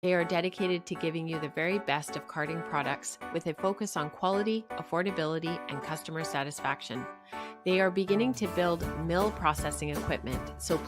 They are dedicated to giving you the very best of carding products with a focus on quality, affordability, and customer satisfaction. They are beginning to build mill processing equipment, so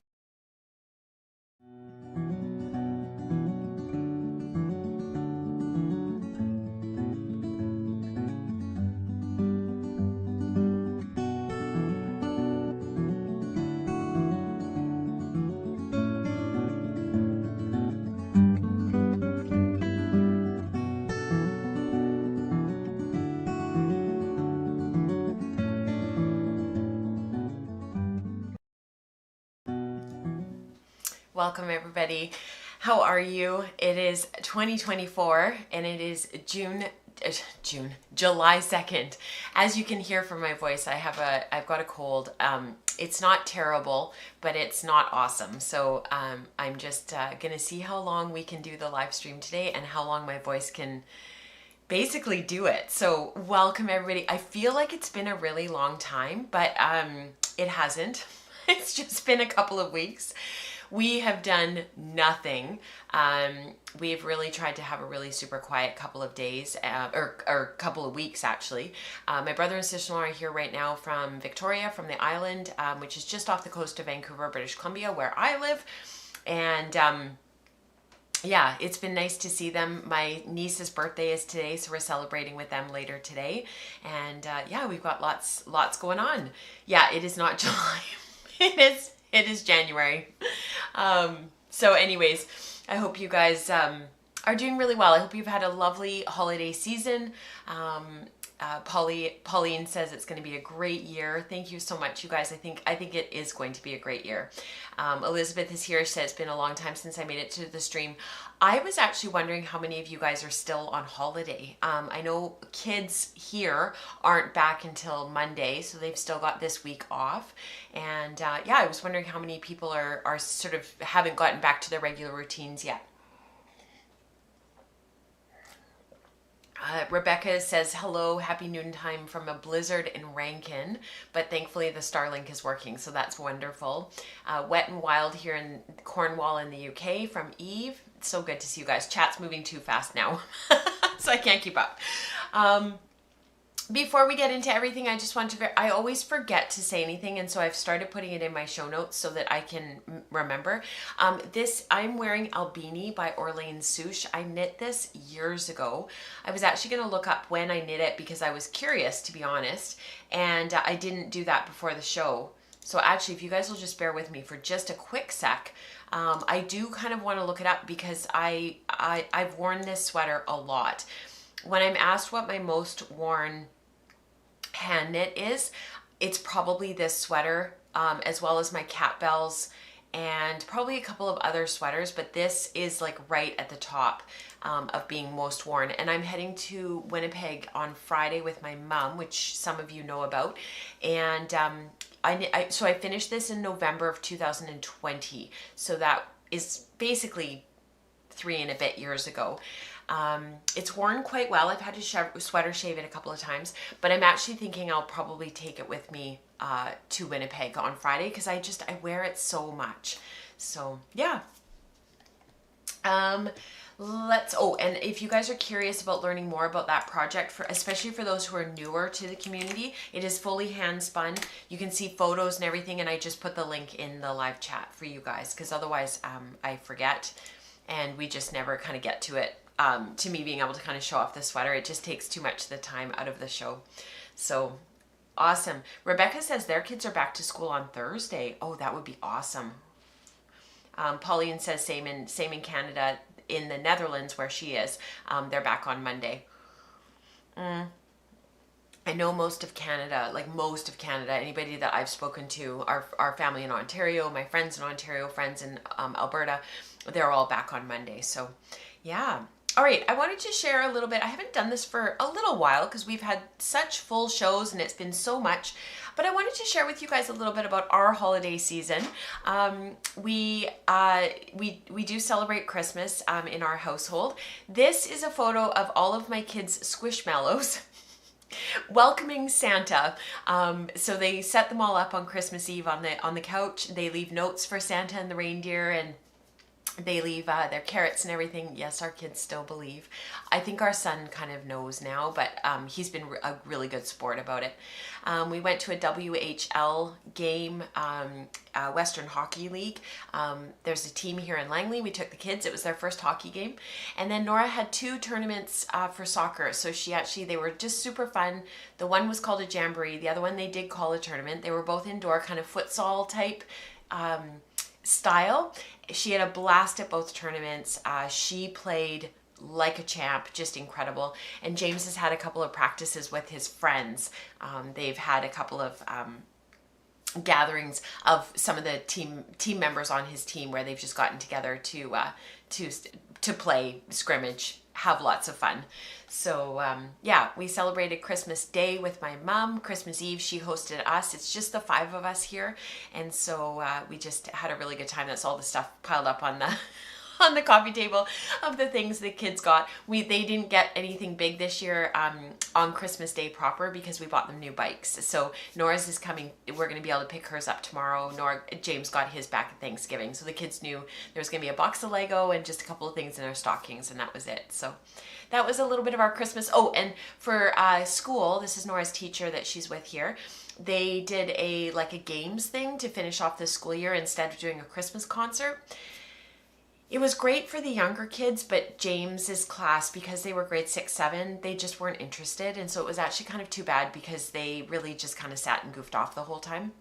welcome everybody. How are you? It is 2024 and it is July 2nd. As you can hear from my voice, I've got a cold. It's not terrible, but it's not awesome. So I'm just gonna see how long we can do the live stream today and how long my voice can basically do it. So welcome everybody. I feel like it's been a really long time, but it hasn't. It's just been a couple of weeks. We have done nothing. We've really tried to have a really super quiet couple of days, or couple of weeks actually. My brother and sister-in-law are here right now from Victoria, from the island, which is just off the coast of Vancouver, British Columbia, where I live. And yeah, it's been nice to see them. My niece's birthday is today, so we're celebrating with them later today. And yeah, we've got lots going on. Yeah, it is not July. It is January. So anyways, I hope you guys are doing really well. I hope you've had a lovely holiday season. Pauline says it's going to be a great year. Thank you so much, you guys. I think it is going to be a great year. Elizabeth is here. She said it's been a long time since I made it to the stream. I was actually wondering how many of you guys are still on holiday. I know kids here aren't back until Monday, so they've still got this week off. And yeah, I was wondering how many people are sort of haven't gotten back to their regular routines yet. Rebecca says, hello, happy noontime from a blizzard in Rankin, but thankfully the Starlink is working, so that's wonderful. Wet and Wild here in Cornwall in the UK from Eve. It's so good to see you guys. Chat's moving too fast now, so I can't keep up. Before we get into everything, I just want to, I always forget to say anything, and so I've started putting it in my show notes so that I can remember. I'm wearing Albini by Orleans Souche. I knit this years ago. I was actually going to look up when I knit it because I was curious, to be honest, and I didn't do that before the show. So actually, if you guys will just bear with me for just a quick sec, I do kind of want to look it up because I've worn this sweater a lot. When I'm asked what my most worn hand knit is, it's probably this sweater, as well as my cat bells and probably a couple of other sweaters, but this is like right at the top of being most worn. And I'm heading to Winnipeg on Friday with my mom, which some of you know about. And so I finished this in November of 2020, so that is basically 3 and a bit years ago. It's worn quite well. I've had to sweater shave it a couple of times, but I'm actually thinking I'll probably take it with me to Winnipeg on Friday because I wear it so much. So yeah. And if you guys are curious about learning more about that project, especially for those who are newer to the community, it is fully hand spun. You can see photos and everything, and I just put the link in the live chat for you guys because otherwise I forget and we just never kind of get to it. To me being able to kind of show off the sweater, it just takes too much of the time out of the show. So awesome. Rebecca says their kids are back to school on Thursday. Oh, that would be awesome. Pauline says same in Canada. In the Netherlands where she is, they're back on Monday. I know most of Canada, anybody that I've spoken to, our family in Ontario, my friends in Ontario, friends in Alberta, they're all back on Monday. So yeah. All right, I wanted to share a little bit. I haven't done this for a little while because we've had such full shows and it's been so much, but I wanted to share with you guys a little bit about our holiday season. We do celebrate Christmas in our household. This is a photo of all of my kids' squishmallows welcoming Santa. So they set them all up on Christmas Eve on the couch. They leave notes for Santa and the reindeer, and They leave their carrots and everything. Yes, our kids still believe. I think our son kind of knows now, but he's been a really good sport about it. We went to a WHL game, Western Hockey League. There's a team here in Langley. We took the kids. It was their first hockey game. And then Nora had 2 tournaments for soccer. So they were just super fun. The one was called a jamboree. The other one they did call a tournament. They were both indoor, kind of futsal type style. She had a blast at both tournaments. She played like a champ, just incredible. And James has had a couple of practices with his friends. They've had a couple of gatherings of some of the team members on his team where they've just gotten together to play scrimmage, have lots of fun. So yeah, we celebrated Christmas Day with my mom. Christmas Eve, she hosted us. It's just the 5 of us here. And so we just had a really good time. That's all the stuff piled up on the on the coffee table of the things the kids got. They didn't get anything big this year on Christmas Day proper because we bought them new bikes. So Nora's is coming. We're going to be able to pick hers up tomorrow. James got his back at Thanksgiving. So the kids knew there was going to be a box of Lego and just a couple of things in their stockings, and that was it. So that was a little bit of our Christmas. Oh, and for school, this is Nora's teacher that she's with here. They did a games thing to finish off the school year instead of doing a Christmas concert. It was great for the younger kids, but James's class, because they were grade 6, 7, they just weren't interested. And so it was actually kind of too bad because they really just kind of sat and goofed off the whole time.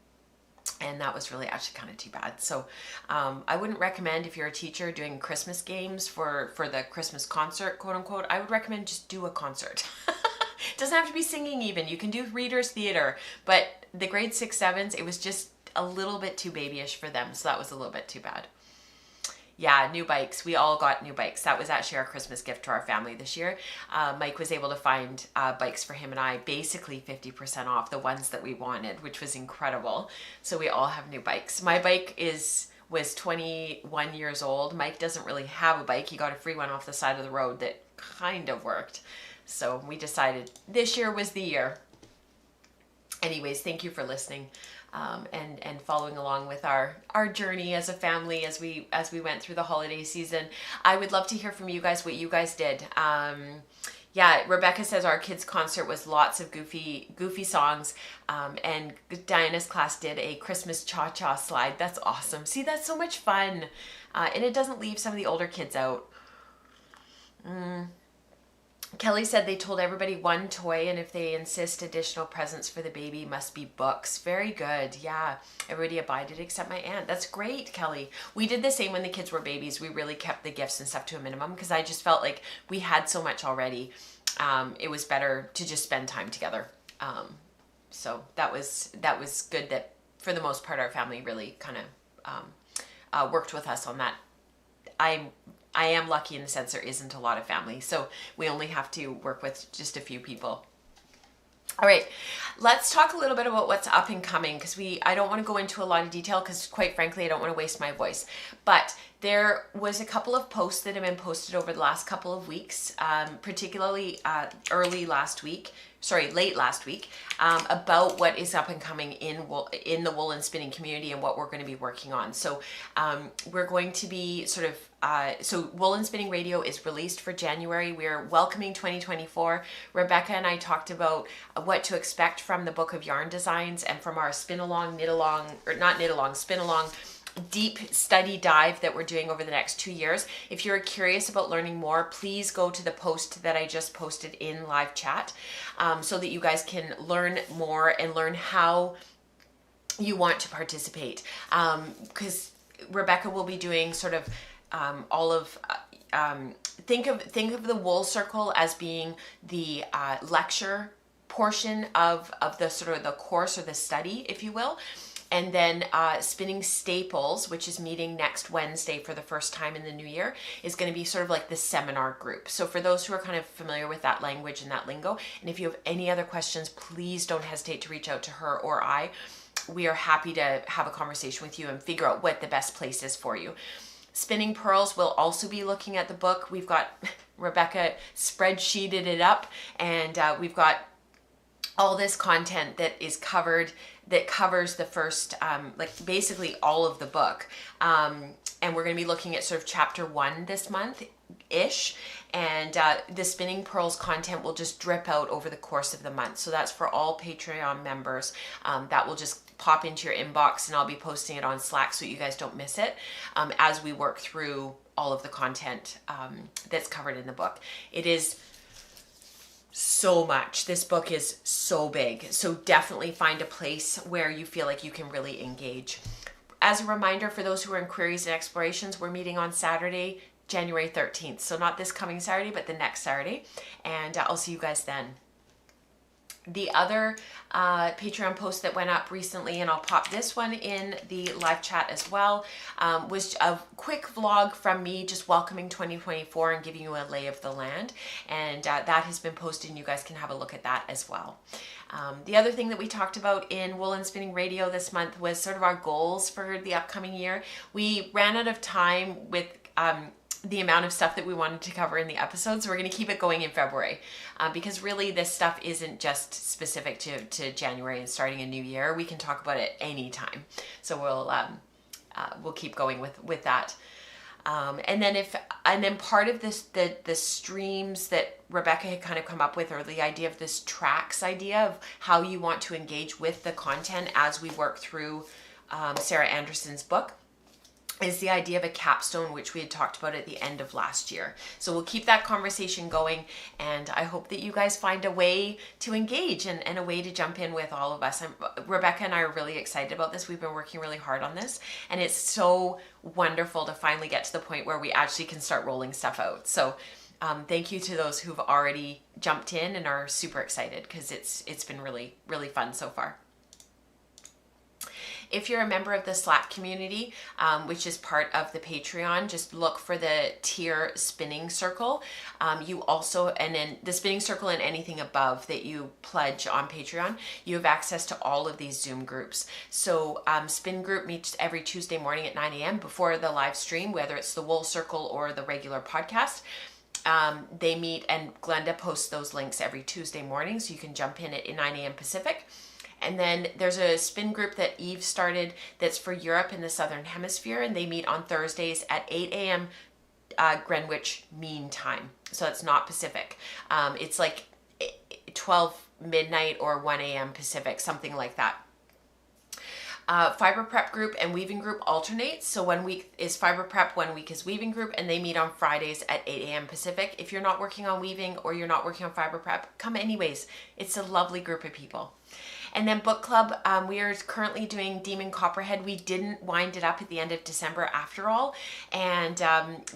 And that was really actually kind of too bad. So I wouldn't recommend, if you're a teacher doing Christmas games for the Christmas concert, quote unquote, I would recommend just do a concert. It doesn't have to be singing even. You can do readers theater. But the grade 6, 7s, it was just a little bit too babyish for them. So that was a little bit too bad. Yeah, new bikes. We all got new bikes. That was actually our Christmas gift to our family this year. Mike was able to find bikes for him and I, basically 50% off, the ones that we wanted, which was incredible. So we all have new bikes. My bike was 21 years old. Mike doesn't really have a bike. He got a free one off the side of the road that kind of worked. So we decided this year was the year. Anyways, thank you for listening. And following along with our journey as a family as we went through the holiday season. I would love to hear from you guys what you guys did. Yeah, Rebecca says our kids' concert was lots of goofy songs, and Diana's class did a Christmas cha-cha slide. That's awesome. See, that's so much fun, and it doesn't leave some of the older kids out. Kelly said they told everybody one toy, and if they insist additional presents for the baby must be books. Very good. Yeah, everybody abided except my aunt. That's great, Kelly. We did the same when the kids were babies. We really kept the gifts and stuff to a minimum because I just felt like we had so much already. It was better to just spend time together. So that was good that for the most part our family really kind of worked with us on that. I am lucky in the sense there isn't a lot of family, so we only have to work with just a few people. All right, let's talk a little bit about what's up and coming because I don't want to go into a lot of detail because quite frankly I don't want to waste my voice. But there was a couple of posts that have been posted over the last couple of weeks, particularly late last week, about what is up and coming in the wool and spinning community and what we're going to be working on. So we're going to be so Wool and Spinning Radio is released for January. We're welcoming 2024. Rebecca and I talked about what to expect from the Book of Yarn Designs and from our spin along deep study dive that we're doing over the next 2 years. If you're curious about learning more, please go to the post that I just posted in live chat so that you guys can learn more and learn how you want to participate. Because Rebecca will be doing sort of think of the Wool Circle as being the lecture portion of the sort of the course or the study, if you will. And then Spinning Staples, which is meeting next Wednesday for the first time in the new year, is going to be sort of like the seminar group. So for those who are kind of familiar with that language and that lingo, and if you have any other questions, please don't hesitate to reach out to her or I. We are happy to have a conversation with you and figure out what the best place is for you. Spinning Pearls will also be looking at the book. We've got Rebecca spreadsheeted it up, and we've got all this content that is covered, that covers the first, basically all of the book. and we're going to be looking at sort of chapter 1 this month-ish, and the Spinning Pearls content will just drip out over the course of the month. So that's for all Patreon members. That will just pop into your inbox, and I'll be posting it on Slack so you guys don't miss it as we work through all of the content that's covered in the book. It is so much. This book is so big. So definitely find a place where you feel like you can really engage. As a reminder, for those who are in Queries and Explorations, we're meeting on Saturday, January 13th. So not this coming Saturday, but the next Saturday. And I'll see you guys then. The other Patreon post that went up recently, and I'll pop this one in the live chat as well, was a quick vlog from me just welcoming 2024 and giving you a lay of the land. And that has been posted, and you guys can have a look at that as well. The other thing that we talked about in Wool and Spinning Radio this month was sort of our goals for the upcoming year. We ran out of time with the amount of stuff that we wanted to cover in the episode, so we're going to keep it going in February because really this stuff isn't just specific to January and starting a new year. We can talk about it anytime, so we'll keep going with that. And then part of this, the streams that Rebecca had kind of come up with, or the idea of this tracks idea of how you want to engage with the content as we work through Sarah Anderson's book, is the idea of a capstone, which we had talked about at the end of last year. So we'll keep that conversation going, and I hope that you guys find a way to engage and a way to jump in with all of us. Rebecca and I are really excited about this. We've been working really hard on this, and it's so wonderful to finally get to the point where we actually can start rolling stuff out. So thank you to those who've already jumped in and are super excited, because it's been really, really fun so far. If you're a member of the Slack community, which is part of the Patreon, just look for the tier Spinning Circle. You also, and in the Spinning Circle and anything above that you pledge on Patreon, you have access to all of these Zoom groups. So Spin Group meets every Tuesday morning at 9 a.m. before the live stream, whether it's the Wool Circle or the regular podcast. They meet, and Glenda posts those links every Tuesday morning, so you can jump in at 9 a.m. Pacific. And then there's a spin group that Eve started that's for Europe and the Southern Hemisphere, and they meet on Thursdays at 8 a.m. Greenwich Mean Time. So it's not Pacific. It's like 12 midnight or 1 a.m. Pacific, something like that. Fiber Prep group and Weaving group alternates. So 1 week is Fiber Prep, 1 week is Weaving group, and they meet on Fridays at 8 a.m. Pacific. If you're not working on Weaving or you're not working on Fiber Prep, come anyways. It's a lovely group of people. And then book club, we are currently doing Demon Copperhead. We didn't wind it up at the end of December after all, and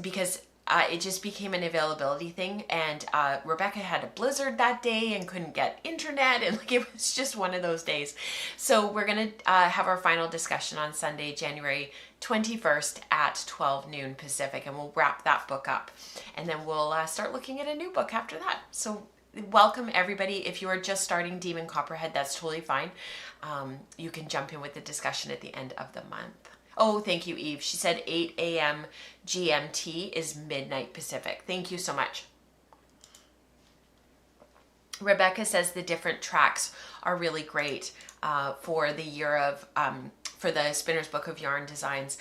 because it just became an availability thing, and Rebecca had a blizzard that day and couldn't get internet, and like it was just one of those days. So we're gonna have our final discussion on Sunday, January 21st at 12 noon Pacific, and we'll wrap that book up, and then we'll start looking at a new book after that. So welcome everybody. If you are just starting Demon Copperhead, that's totally fine. You can jump in with the discussion at the end of the month. Oh, thank you, Eve. She said 8 a.m. GMT is midnight Pacific. Thank you so much. Rebecca says the different tracks are really great for the year of, for the Spinner's Book of Yarn Designs,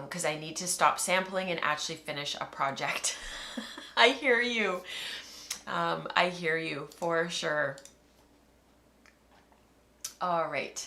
because I need to stop sampling and actually finish a project. I hear you. I hear you for sure. All right.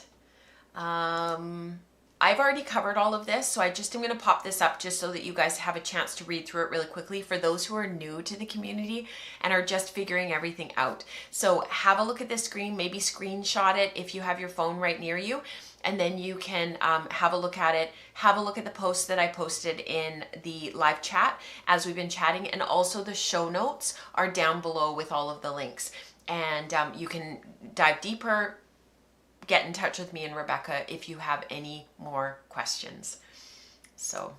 I've already covered all of this, so I just am going to pop this up just so that you guys have a chance to read through it really quickly for those who are new to the community and are just figuring everything out. So have a look at this screen, maybe screenshot it if you have your phone right near you, and then you can have a look at it. Have a look at the post that I posted in the live chat as we've been chatting, and also the show notes are down below with all of the links. And you can dive deeper, get in touch with me and Rebecca if you have any more questions. So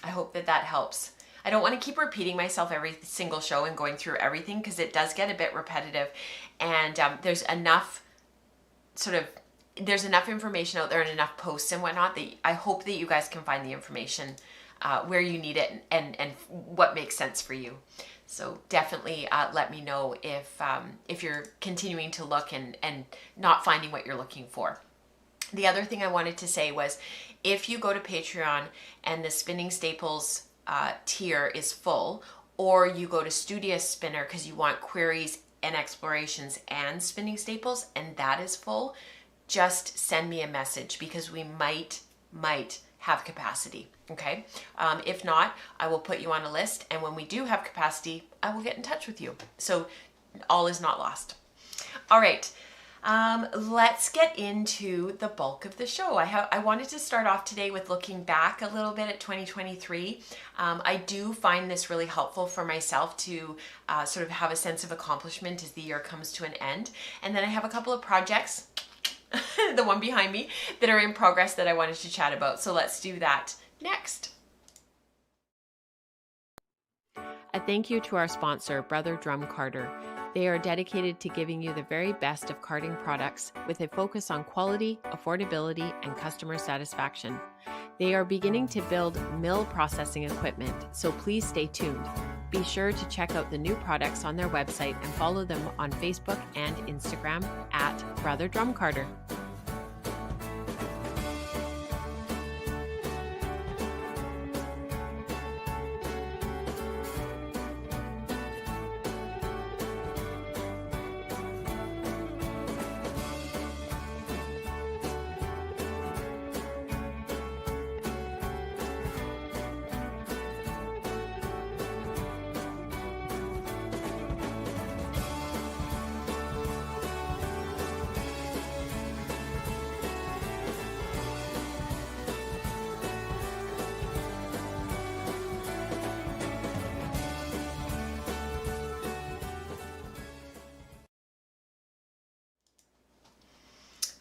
I hope that that helps. I don't want to keep repeating myself every single show and going through everything, because it does get a bit repetitive, and there's enough information out there and enough posts and whatnot that I hope that you guys can find the information where you need it and what makes sense for you. So definitely let me know if you're continuing to look and not finding what you're looking for. The other thing I wanted to say was, If you go to Patreon and the Spinning Staples tier is full, or you go to Studious Spinner because you want queries and explorations and spinning staples, and that is full, just send me a message because we might have capacity. Okay. If not, I will put you on a list, and when we do have capacity, I will get in touch with you. So all is not lost. All right. Let's get into the bulk of the show. I wanted to start off today with looking back a little bit at 2023. I do find this really helpful for myself to sort of have a sense of accomplishment as the year comes to an end. And then I have a couple of projects, the one behind me, that are in progress that I wanted to chat about. So let's do that next. A thank you to our sponsor, Brother Drum Carter. They are dedicated to giving you the very best of carding products with a focus on quality, affordability, and customer satisfaction. They are beginning to build mill processing equipment, so please stay tuned. Be sure to check out the new products on their website and follow them on Facebook and Instagram at Brother Drum Carter.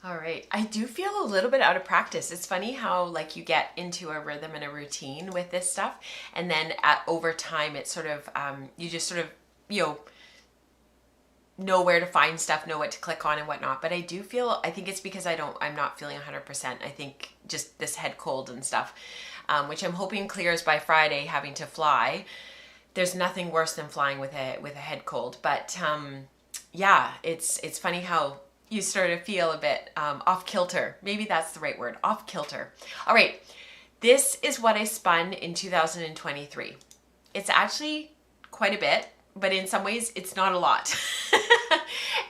All right. I do feel a little bit out of practice. It's funny how like you get into a rhythm and a routine with this stuff, and then over time it's sort of you just sort of know where to find stuff, know what to click on and whatnot. But I think it's because I'm not feeling 100%. I think just this head cold and stuff, which I'm hoping clears by Friday, having to fly. There's nothing worse than flying with a head cold. But yeah, it's funny how you start to feel a bit off kilter. Maybe that's the right word, off kilter. All right, this is what I spun in 2023. It's actually quite a bit, but in some ways it's not a lot.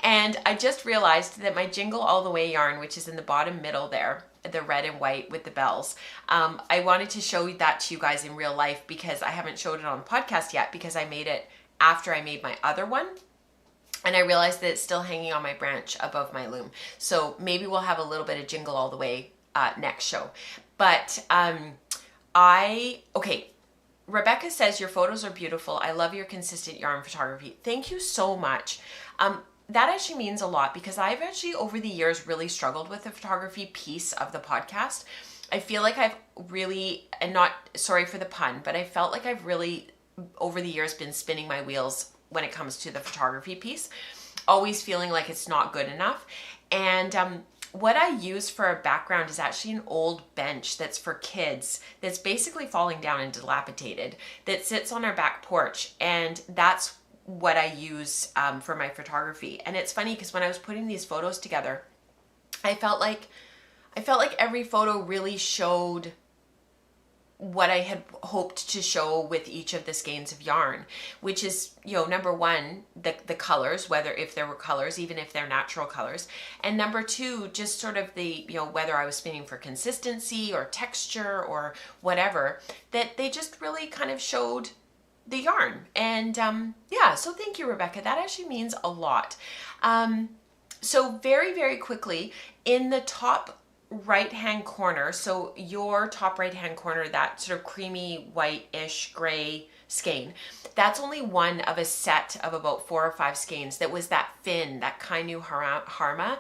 And I just realized that my Jingle All the Way yarn, which is in the bottom middle there, the red and white with the bells, I wanted to show that to you guys in real life because I haven't showed it on the podcast yet because I made it after I made my other one. And I realized that it's still hanging on my branch above my loom. So maybe we'll have a little bit of Jingle All the Way next show. But Rebecca says, your photos are beautiful. I love your consistent yarn photography. Thank you so much. That actually means a lot because I've actually over the years really struggled with the photography piece of the podcast. I feel like I've really, and not, sorry for the pun, but I felt like I've really over the years been spinning my wheels when it comes to the photography piece, always feeling like it's not good enough. And what I use for a background is actually an old bench that's for kids that's basically falling down and dilapidated that sits on our back porch. And that's what I use for my photography. And it's funny because when I was putting these photos together, I felt like every photo really showed what I had hoped to show with each of the skeins of yarn, which is, number one, the colors, if there were colors, even if they're natural colors. And number two, just sort of the, whether I was spinning for consistency or texture or whatever, that they just really kind of showed the yarn. And so thank you, Rebecca. That actually means a lot. So very, very quickly, in the top right-hand corner, so your top right-hand corner, that sort of creamy white-ish gray skein, that's only one of a set of about 4 or 5 skeins that was that Finn, that Kainu Harma,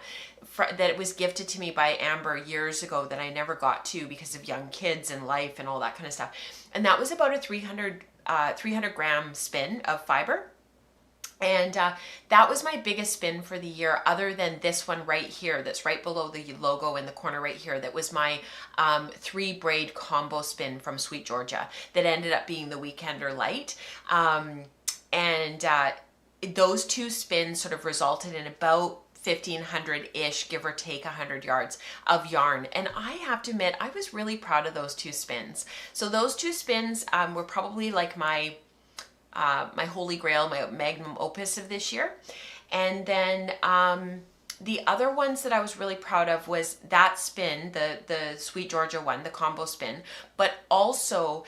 that was gifted to me by Amber years ago that I never got to because of young kids and life and all that kind of stuff. And that was about a 300 gram spin of fiber. And that was my biggest spin for the year, other than this one right here that's right below the logo in the corner right here. That was my 3 braid combo spin from Sweet Georgia that ended up being the Weekender Light. And those 2 spins sort of resulted in about 1,500-ish, give or take 100 yards of yarn. And I have to admit, I was really proud of those 2 spins. So those 2 spins were probably like my my holy grail, my magnum opus of this year. And then the other ones that I was really proud of was that spin, the Sweet Georgia one, the combo spin, but also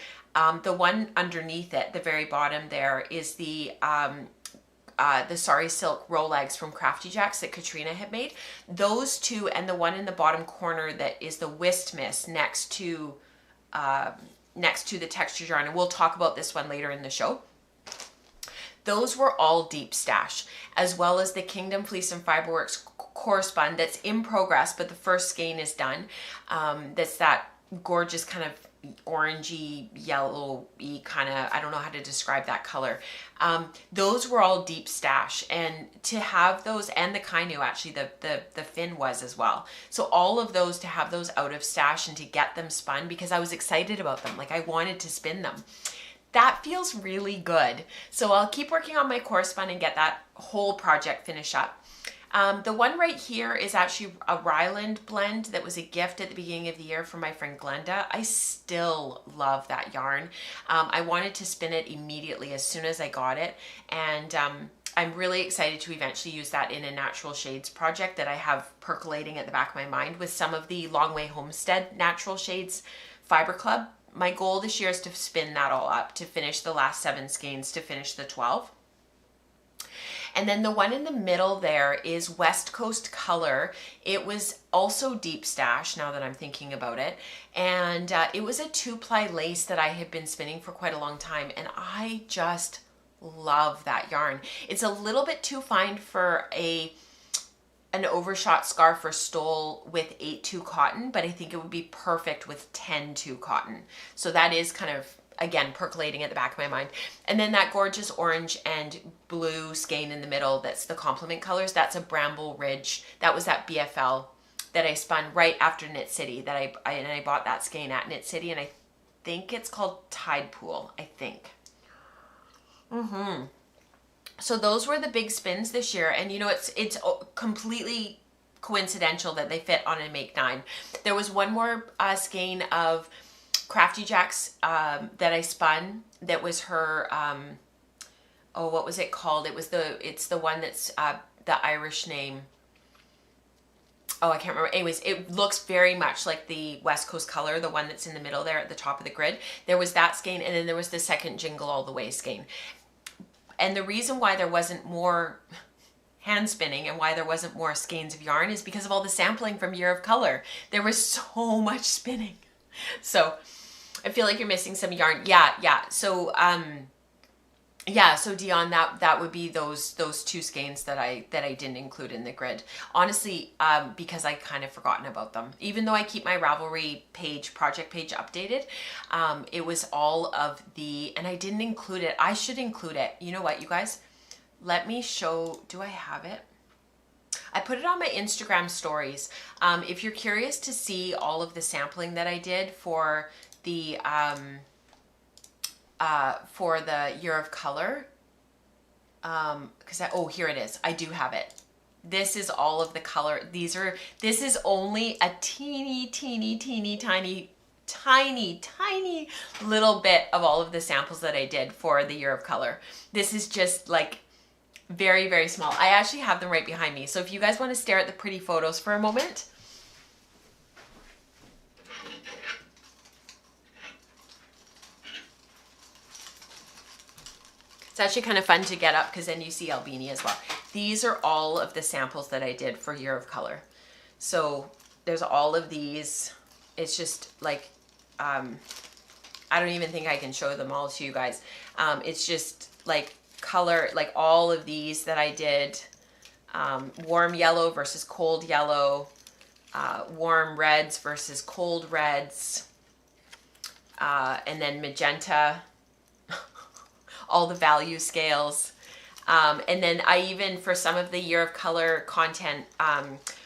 the one underneath it, the very bottom there, is the Sari Silk Rolegs from Crafty Jacks that Katrina had made. Those 2, and the one in the bottom corner that is the Wistmas next to the textured yarn, and we'll talk about this one later in the show. Those were all deep stash, as well as the Kingdom Fleece and Fiberworks core spun that's in progress, but the first skein is done. That's that gorgeous kind of orangey, yellow-y kind of, I don't know how to describe that color. Those were all deep stash, and to have those, and the Kainu, actually the fin was as well. So all of those, to have those out of stash and to get them spun, because I was excited about them, like I wanted to spin them. That feels really good. So I'll keep working on my core spun and get that whole project finished up. The one right here is actually a Ryland blend that was a gift at the beginning of the year from my friend Glenda. I still love that yarn. I wanted to spin it immediately as soon as I got it, and I'm really excited to eventually use that in a natural shades project that I have percolating at the back of my mind with some of the Long Way Homestead Natural Shades Fiber Club. My goal this year is to spin that all up, to finish the last 7 skeins, to finish the 12. And then the one in the middle there is West Coast Color. It was also deep stash, now that I'm thinking about it. And it was a 2-ply lace that I had been spinning for quite a long time. And I just love that yarn. It's a little bit too fine for an overshot scarf or stole with 8-2 cotton, but I think it would be perfect with 10-2 cotton. So that is kind of, again, percolating at the back of my mind. And then that gorgeous orange and blue skein in the middle, that's the complement colors, that's a Bramble Ridge. That was that BFL that I spun right after Knit City, that I bought that skein at Knit City, and I think it's called Tide Pool, I think. So those were the big spins this year, and you know, it's completely coincidental that they fit on a Make 9. There was one more skein of Crafty Jacks that I spun, that was her, oh, what was it called? It's the one that's the Irish name. Oh, I can't remember. Anyways, it looks very much like the West Coast Color, the one that's in the middle there at the top of the grid. There was that skein, and then there was the second Jingle All the Way skein. And the reason why there wasn't more hand spinning and why there wasn't more skeins of yarn is because of all the sampling from Year of Color. There was so much spinning. So I feel like you're missing some yarn. Yeah. So so Dion, that would be those 2 skeins that I didn't include in the grid. Honestly, because I kind of forgotten about them. Even though I keep my Ravelry project page updated, it was all of and I didn't include it. I should include it. You know what, you guys? Let me show, do I have it? I put it on my Instagram stories. If you're curious to see all of the sampling that I did for the Year of Color, oh, here it is. I do have it. This is all of the color. This is only a teeny tiny little bit of all of the samples that I did for the Year of Color. This is just like very, very small. I actually have them right behind me. So if you guys want to stare at the pretty photos for a moment. It's actually kind of fun to get up because then you see Albini as well. These are all of the samples that I did for Year of Color. So there's all of these. It's just like, I don't even think I can show them all to you guys. It's just like color, like all of these that I did. Warm yellow versus cold yellow. Warm reds versus cold reds. And then magenta. All the value scales. And then I even, for some of the Year of Color content,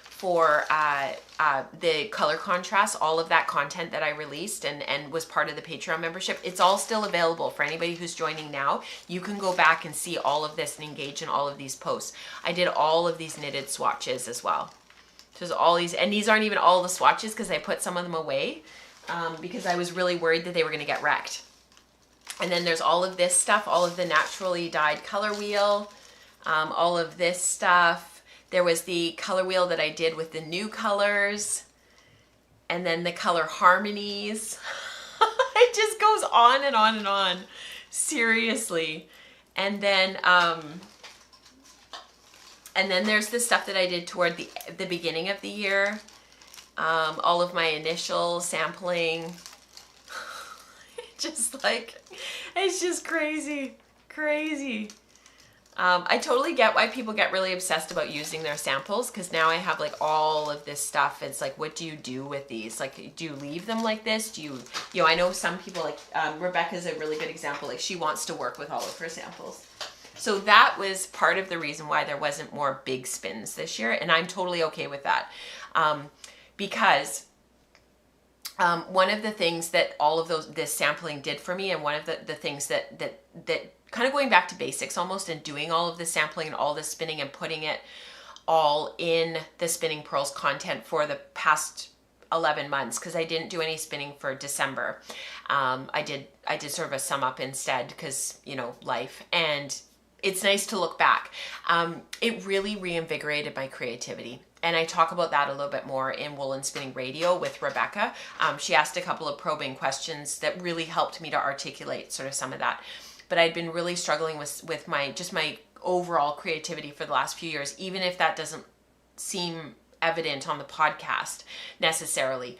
for the color contrast, all of that content that I released and was part of the Patreon membership, it's all still available for anybody who's joining now. You can go back and see all of this and engage in all of these posts. I did all of these knitted swatches as well. So there's all these, and these aren't even all the swatches because I put some of them away because I was really worried that they were going to get wrecked. And then there's all of this stuff, all of the naturally dyed color wheel, all of this stuff. There was the color wheel that I did with the new colors, and then the color harmonies. It just goes on and on and on, seriously. And then there's the stuff that I did toward the beginning of the year. All of my initial sampling. Just like, it's just crazy. I totally get why people get really obsessed about using their samples, because now I have like all of this stuff. It's like, what do you do with these? Like, do you leave them like this? Do you know, I know some people like, Rebecca's a really good example. Like, she wants to work with all of her samples. So that was part of the reason why there wasn't more big spins this year. And I'm totally okay with that. Because one of the things that all of this sampling did for me, and one of the things that kind of going back to basics almost, and doing all of the sampling and all the spinning and putting it all in the Spinning Pearls content for the past 11 months, because I didn't do any spinning for December. I did sort of a sum up instead, because, you know, life, and it's nice to look back. It really reinvigorated my creativity. And I talk about that a little bit more in Woolen Spinning Radio with Rebecca. She asked a couple of probing questions that really helped me to articulate sort of some of that. But I'd been really struggling with my overall creativity for the last few years, even if that doesn't seem evident on the podcast necessarily.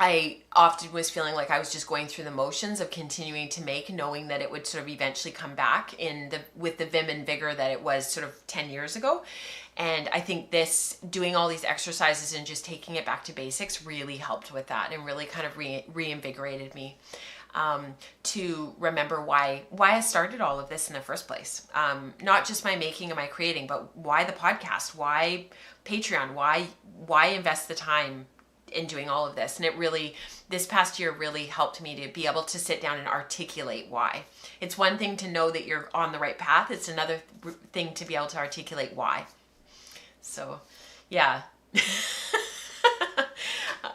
I often was feeling like I was just going through the motions of continuing to make, knowing that it would sort of eventually come back with the vim and vigor that it was sort of 10 years ago. And I think doing all these exercises and just taking it back to basics really helped with that, and really kind of reinvigorated me to remember why I started all of this in the first place. Not just my making and my creating, but why the podcast, why Patreon, why invest the time in doing all of this. And it really, this past year really helped me to be able to sit down and articulate why. It's one thing to know that you're on the right path. It's another thing to be able to articulate why. So, yeah.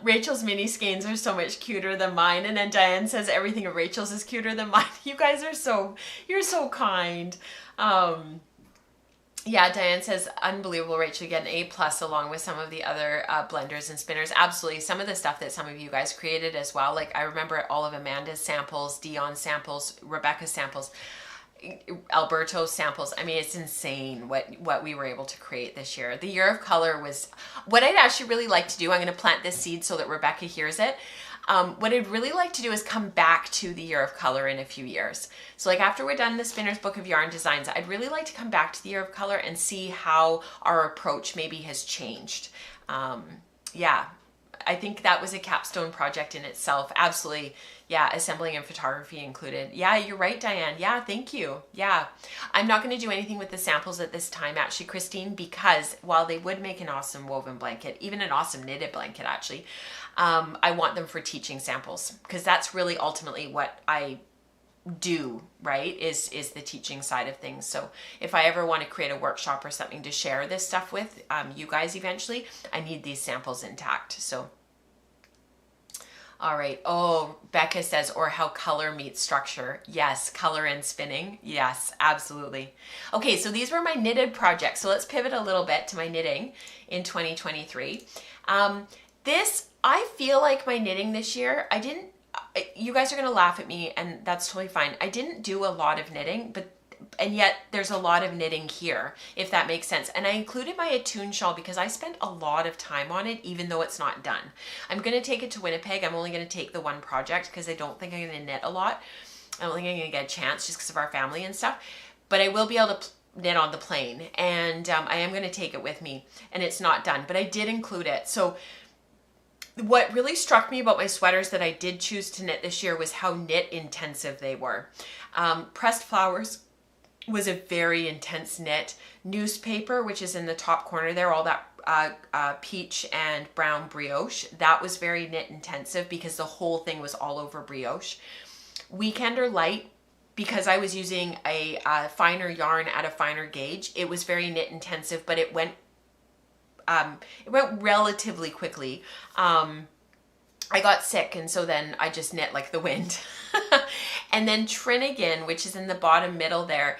Rachel's mini skeins are so much cuter than mine. And then Diane says everything of Rachel's is cuter than mine. You guys are you're so kind. Yeah, Diane says, unbelievable, Rachel, you get an A+ along with some of the other blenders and spinners. Absolutely. Some of the stuff that some of you guys created as well. Like, I remember all of Amanda's samples, Dion's samples, Rebecca's samples, Alberto's samples. I mean, it's insane what we were able to create this year. The Year of Color was what I'd actually really like to do. I'm going to plant this seed so that Rebecca hears it. What I'd really like to do is come back to the Year of Color in a few years. So like after we're done the Spinner's Book of Yarn Designs, I'd really like to come back to the Year of Color and see how our approach maybe has changed. Yeah, I think that was a capstone project in itself. Absolutely. Yeah, assembling and photography included. Yeah, you're right, Diane. Yeah, thank you. Yeah, I'm not going to do anything with the samples at this time, actually, Christine, because while they would make an awesome woven blanket, even an awesome knitted blanket, actually, I want them for teaching samples, because that's really ultimately what I do, right, is the teaching side of things. So if I ever want to create a workshop or something to share this stuff with you guys eventually, I need these samples intact. So all right. Oh, Becca says, or how color meets structure. Yes, color and spinning. Yes, absolutely. Okay, so these were my knitted projects. So let's pivot a little bit to my knitting in 2023. I feel like my knitting this year, you guys are going to laugh at me, and that's totally fine. I didn't do a lot of knitting, and yet there's a lot of knitting here, if that makes sense. And I included my Attune shawl because I spent a lot of time on it, even though it's not done. I'm going to take it to Winnipeg. I'm only going to take the one project because I don't think I'm going to knit a lot. I don't think I'm going to get a chance just because of our family and stuff. But I will be able to knit on the plane, and I am going to take it with me, and it's not done. But I did include it. So what really struck me about my sweaters that I did choose to knit this year was how knit intensive they were. Pressed flowers was a very intense knit. Newspaper, which is in the top corner there, all that peach and brown brioche, that was very knit intensive because the whole thing was all over brioche. Weekender Light, because I was using a finer yarn at a finer gauge, it was very knit intensive, but it went relatively quickly. I got sick, and so then I just knit like the wind. And then Trinnigan, which is in the bottom middle there.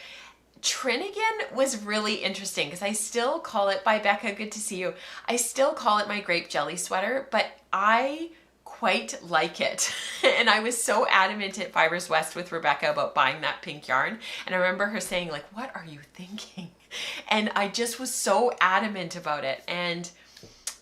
Trinnigan was really interesting because I still call it, by Becca, good to see you. I still call it my grape jelly sweater, but I quite like it. And I was so adamant at Fibers West with Rebecca about buying that pink yarn. And I remember her saying, like, what are you thinking? And I just was so adamant about it. And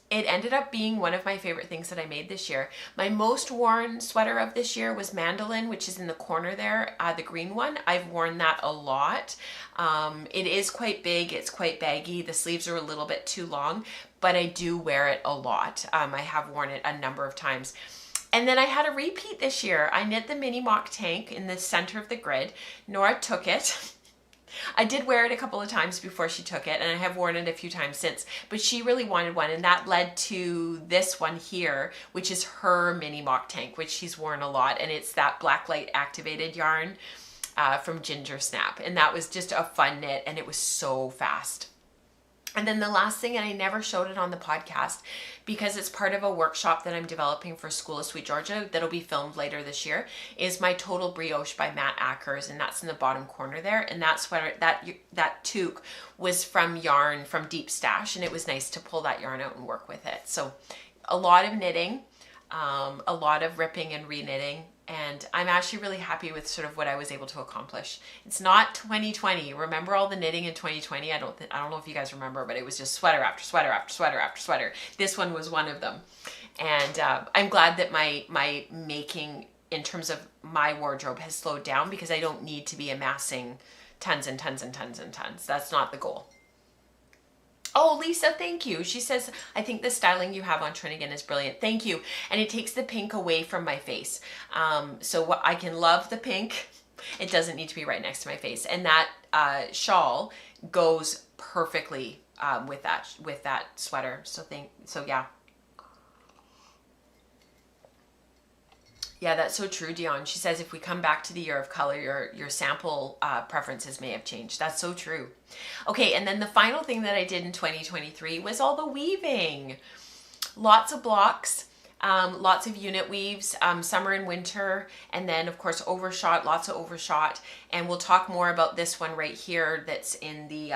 it ended up being one of my favorite things that I made this year. My most worn sweater of this year was Mandolin, which is in the corner there, the green one. I've worn that a lot. It is quite big, it's quite baggy. The sleeves are a little bit too long, but I do wear it a lot. I have worn it a number of times. And then I had a repeat this year. I knit the mini mock tank in the center of the grid. Nora took it. I did wear it a couple of times before she took it, and I have worn it a few times since, but she really wanted one, and that led to this one here, which is her mini mock tank, which she's worn a lot, and it's that blacklight activated yarn from Ginger Snap, and that was just a fun knit, and it was so fast. And then the last thing, and I never showed it on the podcast because it's part of a workshop that I'm developing for School of Sweet Georgia that'll be filmed later this year, is my Total Brioche by Matt Ackers, and that's in the bottom corner there. And that sweater, that toque was from yarn from Deep Stash, and it was nice to pull that yarn out and work with it. So a lot of knitting, a lot of ripping and re-knitting. And I'm actually really happy with sort of what I was able to accomplish. It's not 2020. Remember all the knitting in 2020? I don't know if you guys remember, but it was just sweater after sweater after sweater after sweater. This one was one of them. And I'm glad that my making in terms of my wardrobe has slowed down because I don't need to be amassing tons and tons and tons and tons. That's not the goal. Oh, Lisa, thank you. She says, I think the styling you have on Trinnigan is brilliant. Thank you. And it takes the pink away from my face. So what I can love the pink. It doesn't need to be right next to my face. And that shawl goes perfectly with that sweater. So yeah. Yeah, that's so true, Dion. She says if we come back to the year of color, your sample preferences may have changed. That's so true. Okay, and then the final thing that I did in 2023 was all the weaving. Lots of blocks, lots of unit weaves, summer and winter, and then of course Overshot, lots of Overshot. And we'll talk more about this one right here that's in the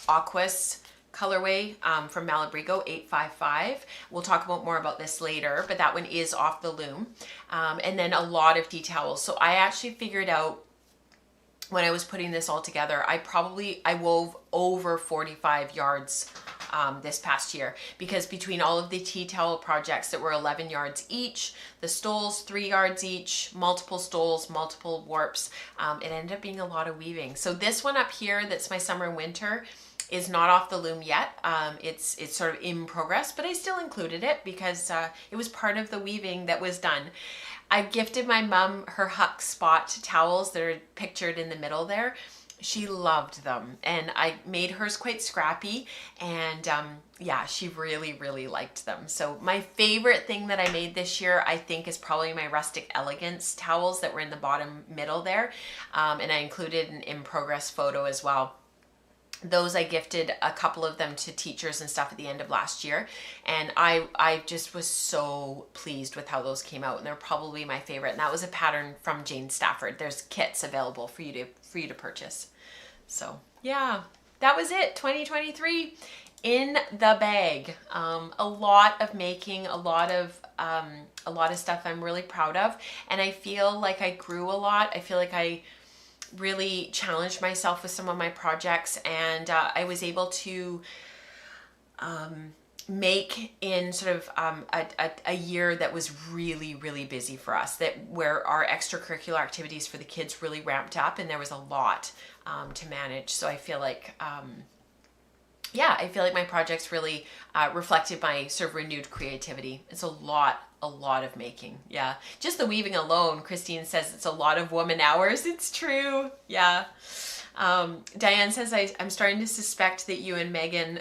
Aquas colorway from Malabrigo 855. We'll talk more about this later, but that one is off the loom. And then a lot of tea towels. So I actually figured out when I was putting this all together, I wove over 45 yards this past year, because between all of the tea towel projects that were 11 yards each, the stoles 3 yards each, multiple stoles, multiple warps, it ended up being a lot of weaving. So this one up here that's my summer and winter is not off the loom yet. It's sort of in progress, but I still included it because it was part of the weaving that was done. I gifted my mom her Huck Spot towels that are pictured in the middle there. She loved them, and I made hers quite scrappy, and yeah, she really, really liked them. So my favorite thing that I made this year, I think, is probably my Rustic Elegance towels that were in the bottom middle there, and I included an in-progress photo as well. Those I gifted a couple of them to teachers and stuff at the end of last year, and I just was so pleased with how those came out, and they're probably my favorite. And that was a pattern from Jane Stafford. There's kits available for you to purchase. So yeah, that was it. 2023 in the bag. A lot of making, a lot of stuff I'm really proud of, and I feel like I grew a lot. I feel like I really challenged myself with some of my projects, and I was able to make in sort of a year that was really, really busy for us, where our extracurricular activities for the kids really ramped up, and there was a lot to manage. So I feel like yeah, I feel like my projects really reflected my sort of renewed creativity. It's a lot of making. Yeah, just the weaving alone, Christine says it's a lot of woman hours. It's true. Yeah. Diane says, I'm starting to suspect that you and Megan,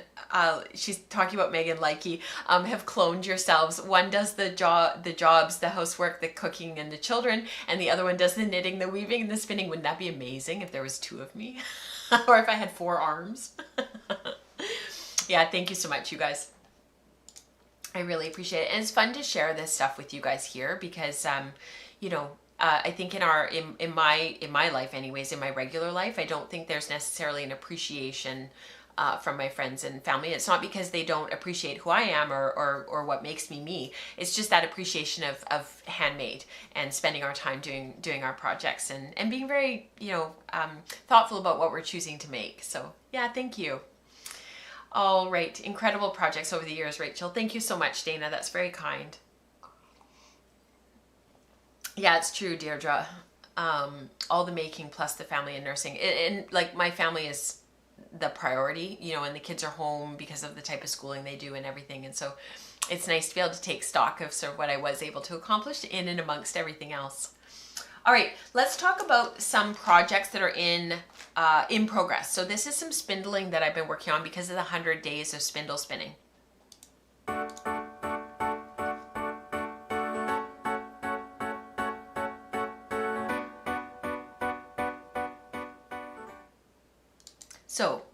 she's talking about Megan Likey, have cloned yourselves. One does the jobs, the housework, the cooking, and the children, and the other one does the knitting, the weaving, and the spinning. Wouldn't that be amazing if there was two of me? Or if I had 4 arms? Yeah, thank you so much, you guys. I really appreciate it. And it's fun to share this stuff with you guys here because, you know, I think in my life anyways, in my regular life, I don't think there's necessarily an appreciation from my friends and family. It's not because they don't appreciate who I am or what makes me me. It's just that appreciation of handmade and spending our time doing our projects and being very, you know, thoughtful about what we're choosing to make. So yeah, thank you. All right, incredible projects over the years, Rachel. Thank you so much, Dana. That's very kind. Yeah, it's true, Deirdre. All the making plus the family and nursing. And like my family is the priority, you know, and the kids are home because of the type of schooling they do and everything. And so it's nice to be able to take stock of sort of what I was able to accomplish in and amongst everything else. All right, let's talk about some projects that are in progress. So this is some spindling that I've been working on because of the 100 days of spindle spinning. So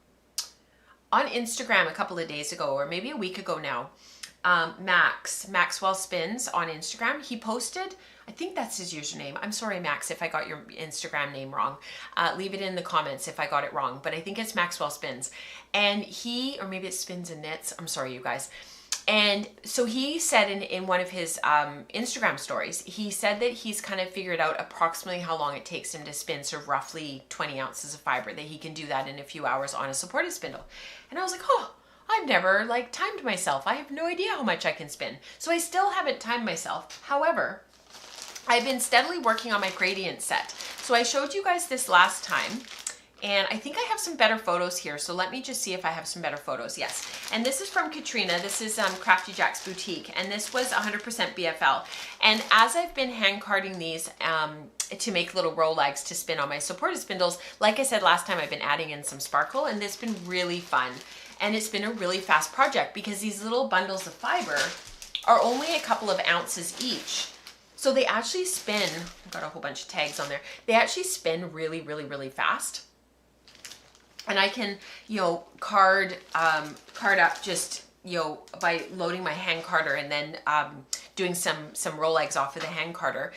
on Instagram a couple of days ago, or maybe a week ago now, Maxwell Spins on Instagram, he posted, I think that's his username. I'm sorry, Max, if I got your Instagram name wrong. Leave it in the comments if I got it wrong, but I think it's Maxwell Spins. And or maybe it's Spins and Knits. I'm sorry, you guys. And so he said in one of his Instagram stories, he said that he's kind of figured out approximately how long it takes him to spin, so roughly 20 ounces of fiber, that he can do that in a few hours on a supported spindle. And I was like, oh, I've never like timed myself. I have no idea how much I can spin. So I still haven't timed myself. However, I've been steadily working on my gradient set. So I showed you guys this last time. And I think I have some better photos here. So let me just see if I have some better photos. Yes. And this is from Katrina. This is Crafty Jack's Boutique. And this was 100% BFL. And as I've been hand carding these to make little row legs to spin on my supported spindles, like I said last time, I've been adding in some sparkle. And this has been really fun. And it's been a really fast project because these little bundles of fiber are only a couple of ounces each. So they actually spin, I've got a whole bunch of tags on there. They actually spin really, really, really fast. And I can, you know, card up just, you know, by loading my hand carder and then doing some roll legs off of the hand carder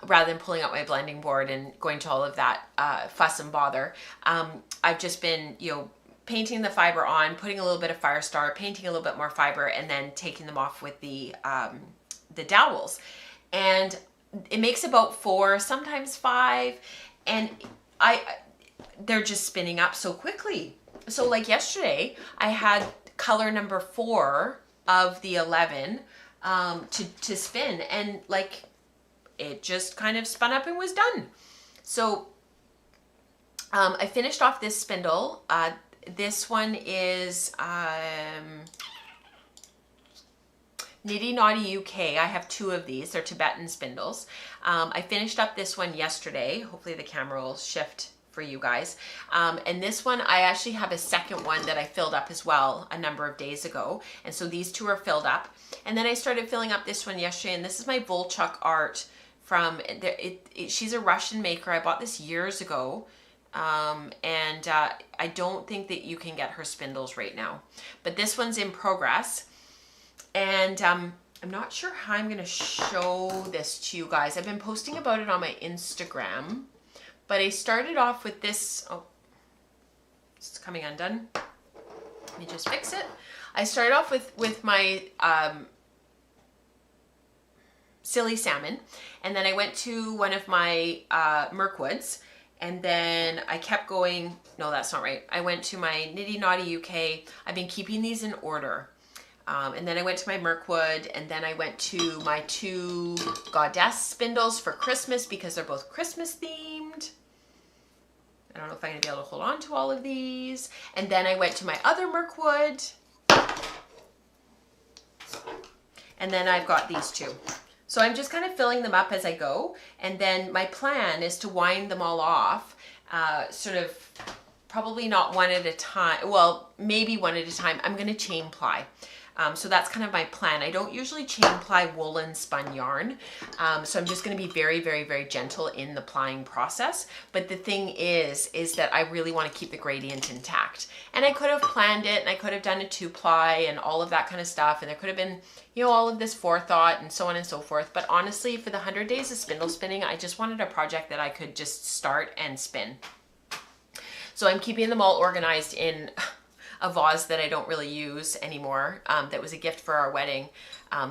rather than pulling out my blending board and going to all of that fuss and bother. I've just been, you know, painting the fiber on, putting a little bit of Firestar, painting a little bit more fiber, and then taking them off with the dowels. And it makes about 4, sometimes 5, and they're just spinning up so quickly. So like yesterday, I had color number 4 of the 11 to spin, and like it just kind of spun up and was done. So I finished off this spindle. This one is Nitty Naughty UK. I have 2 of these. They're Tibetan spindles. I finished up this one yesterday. Hopefully the camera will shift for you guys. And this one, I actually have a second one that I filled up as well a number of days ago. And so these 2 are filled up. And then I started filling up this one yesterday. And this is my Volchuk art from, she's a Russian maker. I bought this years ago. And I don't think that you can get her spindles right now. But this one's in progress. And I'm not sure how I'm going to show this to you guys. I've been posting about it on my Instagram. But I started off with this, oh, it's coming undone. Let me just fix it. I started off with my Silly Salmon, and then I went to one of my Mirkwoods, and then I kept going, no, that's not right. I went to my Nitty Naughty UK. I've been keeping these in order. And then I went to my Mirkwood, and then I went to my 2 Goddess spindles for Christmas because they're both Christmas themed. I don't know if I'm going to be able to hold on to all of these. And then I went to my other Mirkwood. And then I've got these 2. So I'm just kind of filling them up as I go. And then my plan is to wind them all off, sort of probably not one at a time. Well, maybe one at a time. I'm going to chain ply. So that's kind of my plan. I don't usually chain ply woolen spun yarn. So I'm just going to be very, very, very gentle in the plying process. But the thing is that I really want to keep the gradient intact. And I could have planned it, and I could have done a 2-ply and all of that kind of stuff. And there could have been, you know, all of this forethought and so on and so forth. But honestly, for the 100 days of spindle spinning, I just wanted a project that I could just start and spin. So I'm keeping them all organized in a vase that I don't really use anymore, that was a gift for our wedding,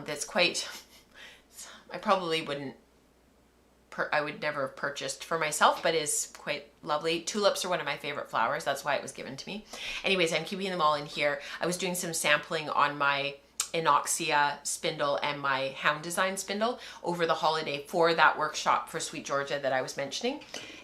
that's quite, I probably wouldn't, I would never have purchased for myself, but is quite lovely. Tulips are one of my favorite flowers. That's why it was given to me. Anyways, I'm keeping them all in here. I was doing some sampling on my Inoxia spindle and my Hound Design spindle over the holiday for that workshop for Sweet Georgia that I was mentioning.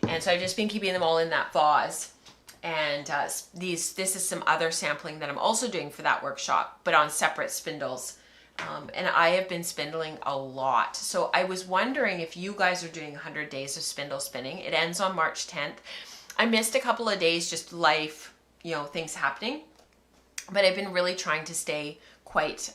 And so I've just been keeping them all in that vase. And this is some other sampling that I'm also doing for that workshop, but on separate spindles. And I have been spindling a lot. So I was wondering if you guys are doing 100 days of spindle spinning. It ends on March 10th. I missed a couple of days, just life, you know, things happening. But I've been really trying to stay quite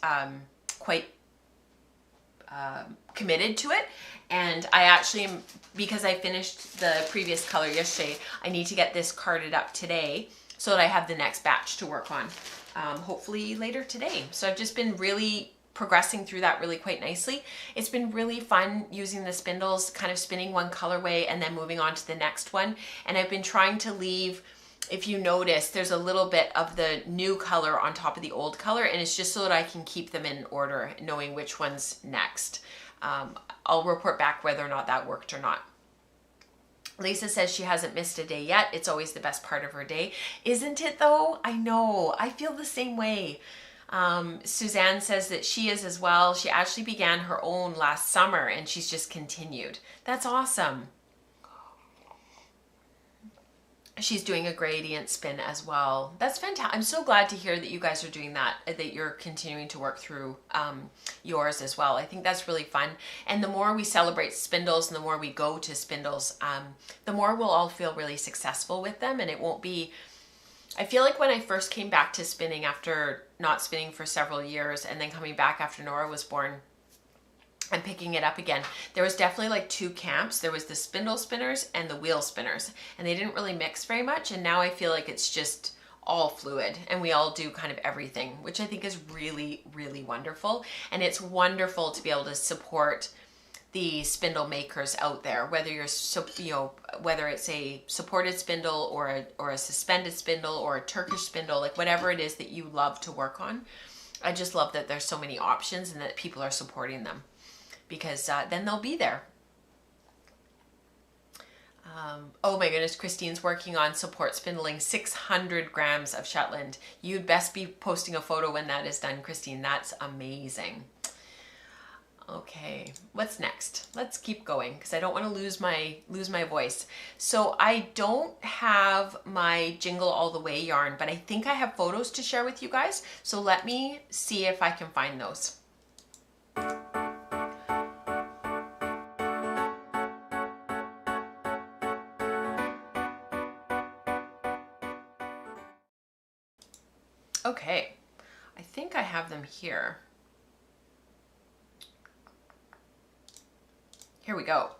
committed to it. And I actually, because I finished the previous color yesterday, I need to get this carded up today so that I have the next batch to work on, hopefully later today. So I've just been really progressing through that really quite nicely. It's been really fun using the spindles, kind of spinning one colorway and then moving on to the next one. And I've been trying to leave, if you notice, there's a little bit of the new color on top of the old color, and it's just so that I can keep them in order, knowing which one's next. I'll report back whether or not that worked or not. Lisa says she hasn't missed a day yet. It's always the best part of her day. Isn't it though? I know. I feel the same way. Suzanne says that she is as well. She actually began her own last summer and she's just continued. That's awesome. She's doing a gradient spin as well. That's fantastic. I'm so glad to hear that you guys are doing that, that you're continuing to work through yours as well. I think that's really fun. And the more we celebrate spindles and the more we go to spindles, the more we'll all feel really successful with them. And it won't be, I feel like when I first came back to spinning after not spinning for several years and then coming back after Nora was born, and picking it up again, there was definitely like two camps. There was the spindle spinners and the wheel spinners, and they didn't really mix very much. And now I feel like it's just all fluid and we all do kind of everything, which I think is really, really wonderful. And it's wonderful to be able to support the spindle makers out there, whether you're, you know, whether it's a supported spindle or a suspended spindle or a Turkish spindle, like whatever it is that you love to work on. I just love that there's so many options and that people are supporting them, because then they'll be there. Oh my goodness, Christine's working on support spindling 600 grams of Shetland. You'd best be posting a photo when that is done, Christine. That's amazing. Okay, what's next? Let's keep going because I don't want to lose my voice. So I don't have my Jingle All the Way yarn, but I think I have photos to share with you guys. So let me see if I can find those. Okay, I think I have them here. Here we go.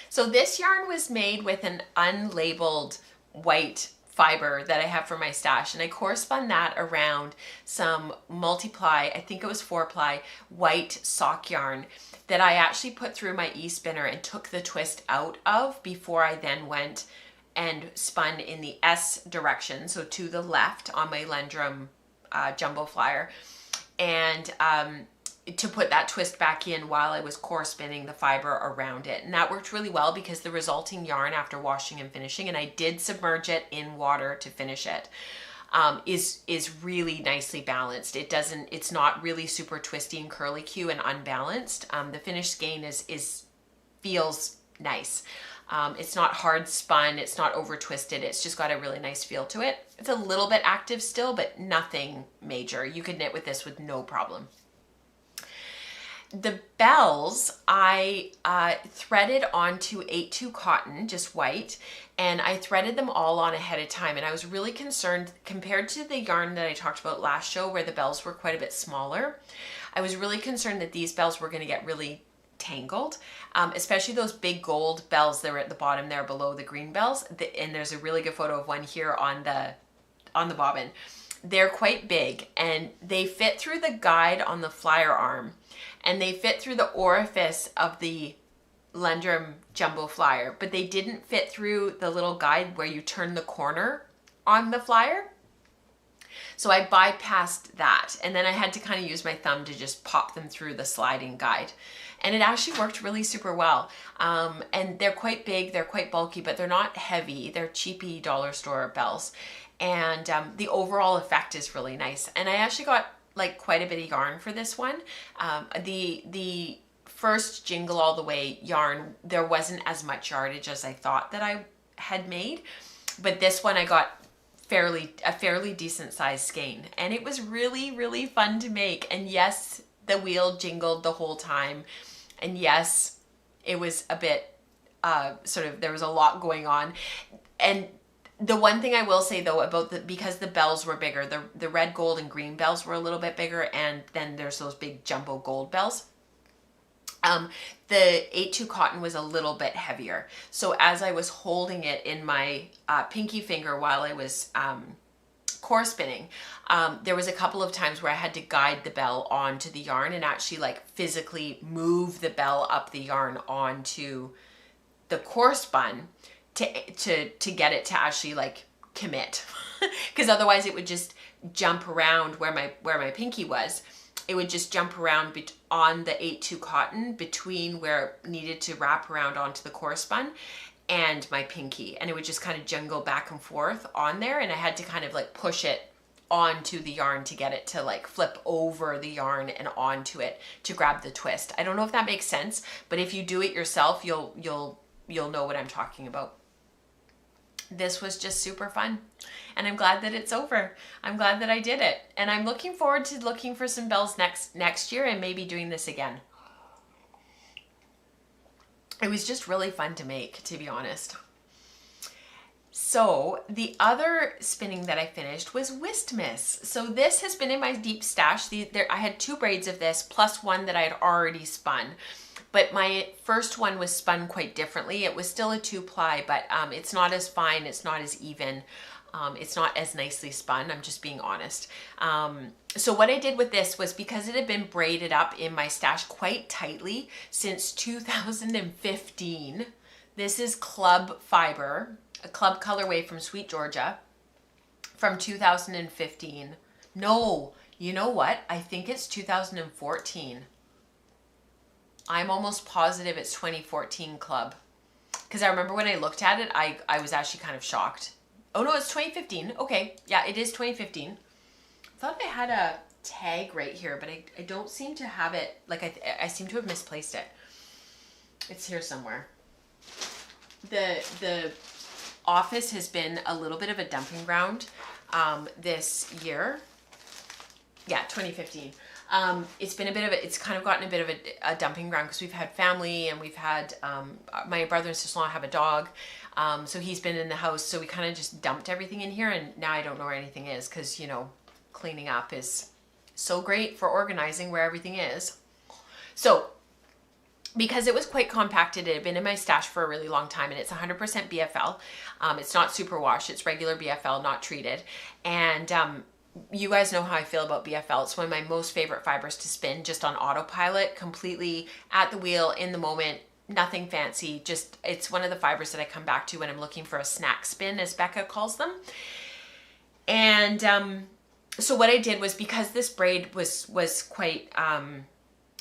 So this yarn was made with an unlabeled white fiber that I have for my stash, and I core spun that around some multiply, I think it was 4-ply white sock yarn that I actually put through my e-spinner and took the twist out of before I then went and spun in the S direction, so to the left on my Lendrum jumbo flyer, and to put that twist back in while I was core spinning the fiber around it. And that worked really well because the resulting yarn after washing and finishing, and I did submerge it in water to finish it, is really nicely balanced. It's not really super twisty and curly-Q and unbalanced. The finished skein feels nice. It's not hard spun, it's not over twisted, it's just got a really nice feel to it. It's a little bit active still, but nothing major. You could knit with this with no problem. The bells I threaded onto 8-2 cotton, just white, and I threaded them all on ahead of time. And I was really concerned, compared to the yarn that I talked about last show where the bells were quite a bit smaller, I was really concerned that these bells were going to get really tangled, especially those big gold bells that were at the bottom there below the green bells. And there's a really good photo of one here on the bobbin. They're quite big, and they fit through the guide on the flyer arm, and they fit through the orifice of the Lendrum jumbo flyer, but they didn't fit through the little guide where you turn the corner on the flyer. So I bypassed that, and then I had to kind of use my thumb to just pop them through the sliding guide. And it actually worked really super well. And they're quite big, they're quite bulky, but they're not heavy. They're cheapy dollar store bells. And the overall effect is really nice. And I actually got like quite a bit of yarn for this one. The first Jingle All the Way yarn, there wasn't as much yardage as I thought that I had made. But this one I got a fairly decent sized skein. And it was really, really fun to make. And yes, the wheel jingled the whole time. And yes, it was a bit there was a lot going on. And the one thing I will say though about because the bells were bigger, the red, gold, and green bells were a little bit bigger, and then there's those big jumbo gold bells. The 8-2 cotton was a little bit heavier. So as I was holding it in my pinky finger while I was core spinning, there was a couple of times where I had to guide the bell onto the yarn and actually like physically move the bell up the yarn onto the core spun to get it to actually like commit, because otherwise it would just jump around where my pinky was. It would just jump around on the 8-2 cotton between where it needed to wrap around onto the core spun and my pinky, and it would just kind of jingle back and forth on there, and I had to kind of like push it onto the yarn to get it to like flip over the yarn and onto it to grab the twist. I don't know if that makes sense, but if you do it yourself, you'll know what I'm talking about. This was just super fun, and I'm glad that it's over. I'm glad that I did it, and I'm looking forward to looking for some bells next year and maybe doing this again. It was just really fun to make, to be honest. So the other spinning that I finished was Wistmas. So this has been in my deep stash. I had 2 braids of this plus one that I had already spun. But my first one was spun quite differently. It was still a 2-ply, but it's not as fine, it's not as even, it's not as nicely spun, I'm just being honest. So what I did with this was, because it had been braided up in my stash quite tightly since 2015, this is club fiber, a club colorway from Sweet Georgia from 2015. No, you know what? I think it's 2014. I'm almost positive it's 2014 club, because I remember when I looked at it, I was actually kind of shocked. Oh no, it's 2015. Okay, yeah, it is 2015. I thought I had a tag right here, but I don't seem to have it. Like I seem to have misplaced it. It's here somewhere. The office has been a little bit of a dumping ground this year. Yeah, 2015. It's been it's kind of gotten a bit of a dumping ground, because we've had family, and we've had, my brother and sister-in-law have a dog. So he's been in the house, so we kind of just dumped everything in here, and now I don't know where anything is, because, you know, cleaning up is so great for organizing where everything is. So because it was quite compacted, it had been in my stash for a really long time, and it's 100% BFL. It's not superwash, it's regular BFL, not treated. And you guys know how I feel about BFL. It's one of my most favorite fibers to spin, just on autopilot, completely at the wheel, in the moment, nothing fancy. Just, it's one of the fibers that I come back to when I'm looking for a snack spin, as Becca calls them. And so what I did was, because this braid was quite,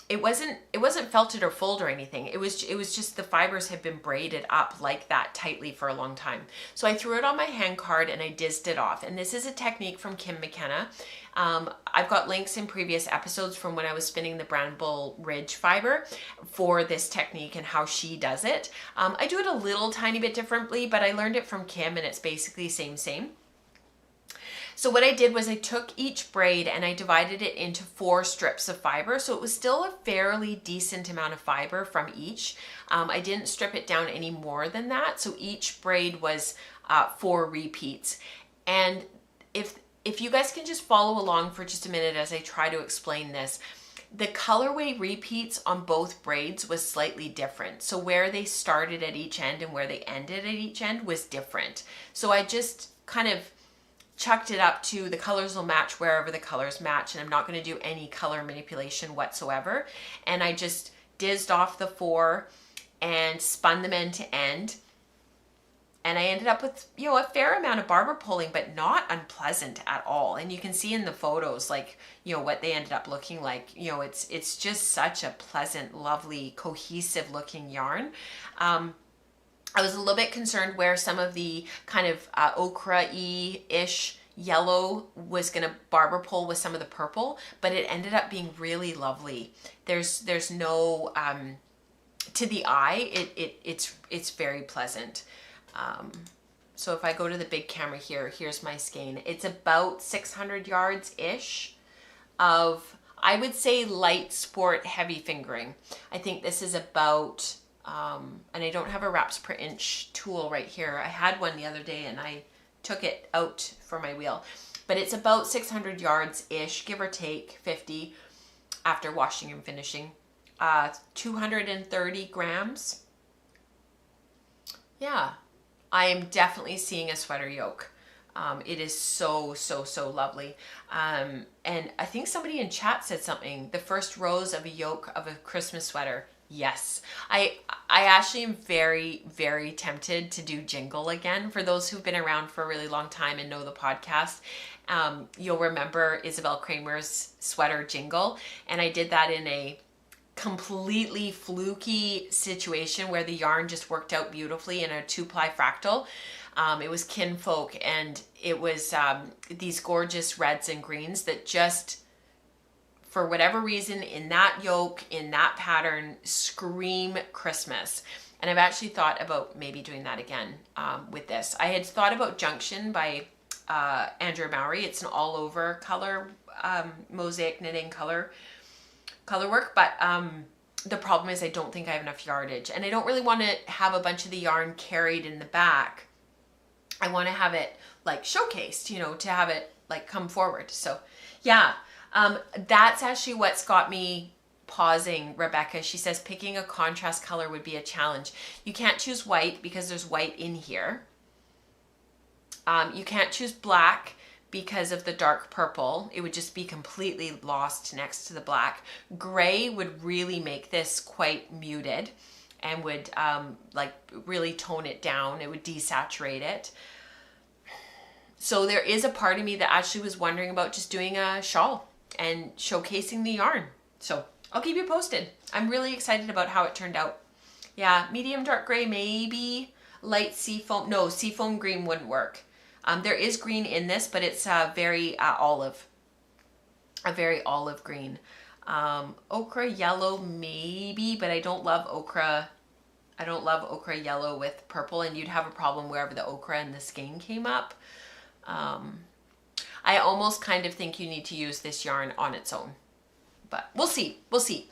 it wasn't felted or fulled or anything. It was just the fibers had been braided up like that tightly for a long time. So I threw it on my hand card and I dizzed it off. And this is a technique from Kim McKenna. I've got links in previous episodes from when I was spinning the Bramble Ridge fiber for this technique and how she does it. I do it a little tiny bit differently, but I learned it from Kim, and it's basically same. So what I did was I took each braid and I divided it into 4 strips of fiber. So it was still a fairly decent amount of fiber from each. I didn't strip it down any more than that. So each braid was 4 repeats. And if you guys can just follow along for just a minute as I try to explain this, the colorway repeats on both braids was slightly different. So where they started at each end and where they ended at each end was different. So I just kind of chucked it up to the colors will match wherever the colors match, and I'm not going to do any color manipulation whatsoever. And I just dizzed off the 4 and spun them end to end. And I ended up with, you know, a fair amount of barber pulling, but not unpleasant at all. And you can see in the photos, like, you know, what they ended up looking like. You know, it's just such a pleasant, lovely, cohesive looking yarn. I was a little bit concerned where some of the kind of ochre-y-ish yellow was going to barber pull with some of the purple, but it ended up being really lovely. There's no, to the eye, it's very pleasant. So if I go to the big camera here, here's my skein. It's about 600 yards-ish of, I would say, light sport heavy fingering. I think this is about, and I don't have a wraps per inch tool right here. I had one the other day and I took it out for my wheel, but it's about 600 yards-ish, give or take 50 after washing and finishing. 230 grams. Yeah, I am definitely seeing a sweater yoke. It is so lovely. And I think somebody in chat said something, the first rows of a yoke of a Christmas sweater. Yes, I actually am very tempted to do Jingle again. For those who've been around for a really long time and know the podcast, you'll remember Isabel Kramer's sweater Jingle. And I did that in a completely fluky situation where the yarn just worked out beautifully in a 2-ply fractal. It was Kinfolk, and it was these gorgeous reds and greens that just, for whatever reason, in that yoke, in that pattern, scream Christmas. And I've actually thought about maybe doing that again with this. I had thought about Junction by Andrea Mowry. It's an all over color, mosaic knitting color work, but the problem is I don't think I have enough yardage, and I don't really want to have a bunch of the yarn carried in the back. I want to have it like showcased, you know, to have it like come forward. So yeah, that's actually what's got me pausing, Rebecca. She says picking a contrast color would be a challenge. You can't choose white because there's white in here. You can't choose black because of the dark purple. It would just be completely lost next to the black. Gray would really make this quite muted and would like really tone it down. It would desaturate it. So there is a part of me that actually was wondering about just doing a shawl and showcasing the yarn. So I'll keep you posted. I'm really excited about how it turned out. Yeah, medium dark gray, maybe light seafoam. No, seafoam green wouldn't work. There is green in this, but it's very olive. A very olive green. Ochre yellow maybe, but I don't love ochre. I don't love ochre yellow with purple, and you'd have a problem wherever the ochre and the skein came up. I almost kind of think you need to use this yarn on its own, but we'll see. We'll see.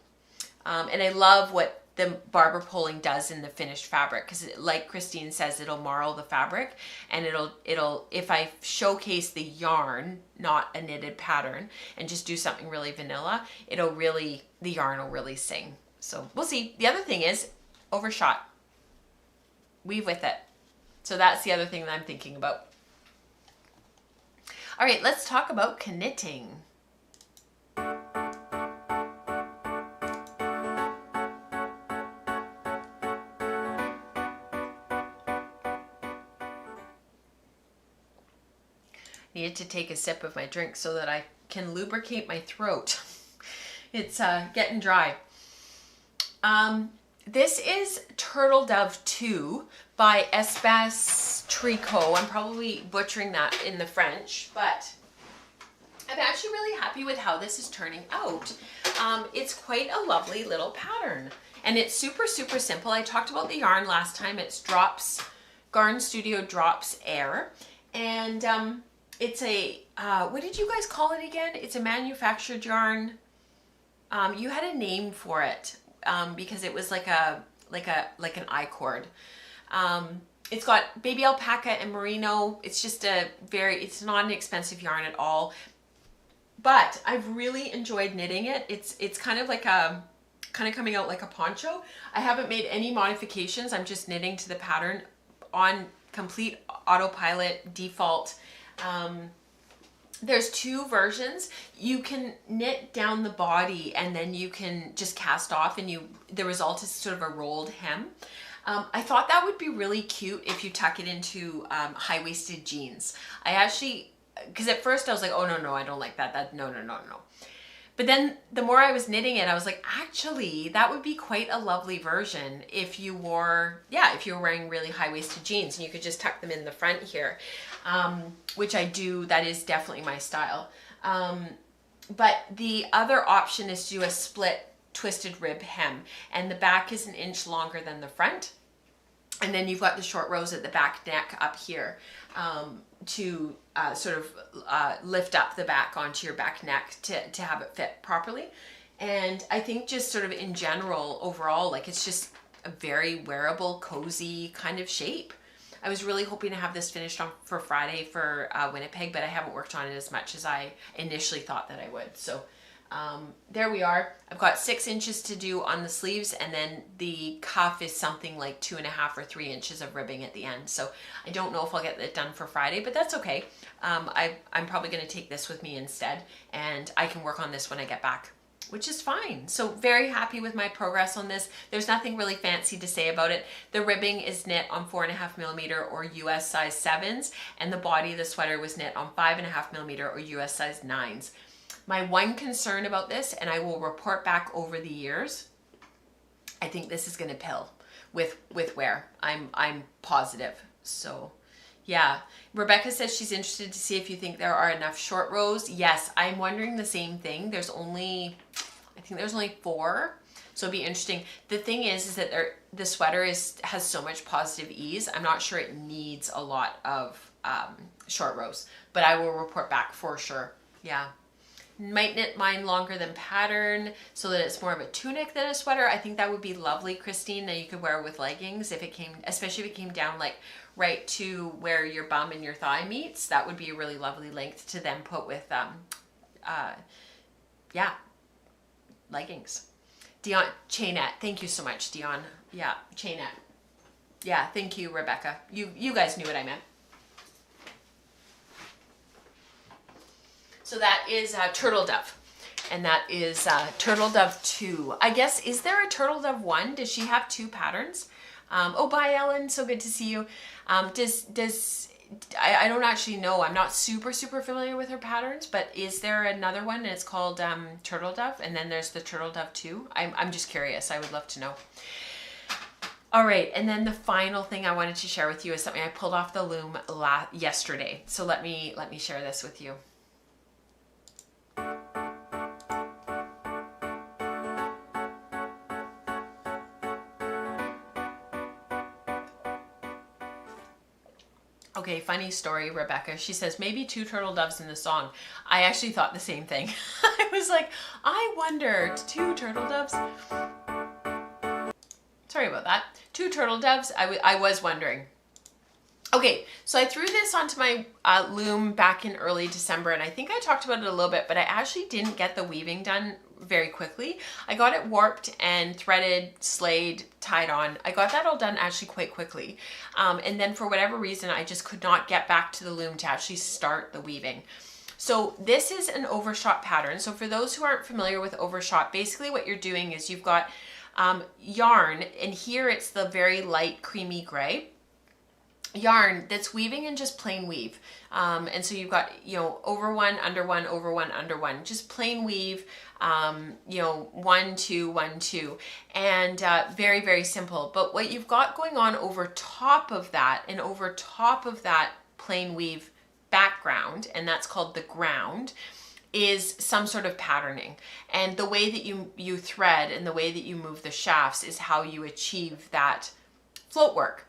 And I love what the barber pulling does in the finished fabric, because like Christine says, it'll marl the fabric, and it'll if I showcase the yarn, not a knitted pattern, and just do something really vanilla, the yarn will really sing. So we'll see. The other thing is overshot. Weave with it. So that's the other thing that I'm thinking about. All right, let's talk about knitting. Needed to take a sip of my drink so that I can lubricate my throat. It's getting dry. This is Turtledove II by Espace Tricot. I'm probably butchering that in the French, but I'm actually really happy with how this is turning out. It's quite a lovely little pattern, and it's super simple. I talked about the yarn last time. It's Drops, Garn Studio Drops Air, and It's a, what did you guys call it again? It's a manufactured yarn. You had a name for it, because it was like an I-cord. It's got baby alpaca and merino. It's just it's not an expensive yarn at all, but I've really enjoyed knitting it. It's kind of like coming out like a poncho. I haven't made any modifications. I'm just knitting to the pattern on complete autopilot default. There's two versions. You can knit down the body and then you can just cast off, and the result is sort of a rolled hem. I thought that would be really cute if you tuck it into high-waisted jeans. I actually, because at first I was like, oh no, I don't like that. No. But then the more I was knitting it, I was like, actually, that would be quite a lovely version if you were wearing really high-waisted jeans and you could just tuck them in the front here, which I do. That is definitely my style. But the other option is to do a split twisted rib hem, and the back is 1 inch longer than the front. And then you've got the short rows at the back neck up here to sort of lift up the back onto your back neck to have it fit properly. And I think just sort of in general, overall, like it's just a very wearable, cozy kind of shape. I was really hoping to have this finished for Friday for Winnipeg, but I haven't worked on it as much as I initially thought that I would. So there we are. I've got 6 inches to do on the sleeves, and then the cuff is something like 2.5 or 3 inches of ribbing at the end. So I don't know if I'll get it done for Friday, but that's okay. I'm probably going to take this with me instead, and I can work on this when I get back, which is fine. So very happy with my progress on this. There's nothing really fancy to say about it. The ribbing is knit on 4.5mm or US size 7s, and the body of the sweater was knit on 5.5mm or US size 9s. My one concern about this, and I will report back over the years, I think this is going to pill with wear. I'm positive. So yeah, Rebecca says she's interested to see if you think there are enough short rows. Yes, I'm wondering the same thing. I think there's only 4, so it'd be interesting. The thing is that the sweater has so much positive ease. I'm not sure it needs a lot of short rows, but I will report back for sure. Yeah. Might knit mine longer than pattern so that it's more of a tunic than a sweater. I think that would be lovely, Christine, that you could wear with leggings especially if it came down like right to where your bum and your thigh meets. That would be a really lovely length to then put with leggings. Dion, chainette. Thank you so much, Dion. Yeah, chainette. Yeah, thank you, Rebecca. You guys knew what I meant. So that is Turtledove, and that is Turtledove II. I guess, is there a Turtledove I? Does she have 2 patterns? Oh, bye, Ellen. So good to see you. I don't actually know. I'm not super familiar with her patterns, but is there another one? And it's called Turtledove, and then there's the Turtledove II. I'm just curious. I would love to know. All right, and then the final thing I wanted to share with you is something I pulled off the loom yesterday. So let me share this with you. Okay, funny story, Rebecca. She says, maybe 2 turtle doves in the song. I actually thought the same thing. I was like, I wondered, 2 turtle doves? Sorry about that. 2 turtle doves, I was wondering. Okay, so I threw this onto my loom back in early December, and I think I talked about it a little bit, but I actually didn't get the weaving done very quickly. I got it warped and threaded, slayed, tied on. I got that all done actually quite quickly. And then for whatever reason, I just could not get back to the loom to actually start the weaving. So this is an overshot pattern. So for those who aren't familiar with overshot, basically what you're doing is you've got yarn, and here it's the very light creamy gray yarn that's weaving in just plain weave. And so you've got, over one, under one, over one, under one, just plain weave, 1, 2, 1, 2, and very, very simple. But what you've got going on over top of that, and over top of that plain weave background, and that's called the ground, is some sort of patterning. And the way that you thread and the way that you move the shafts is how you achieve that float work.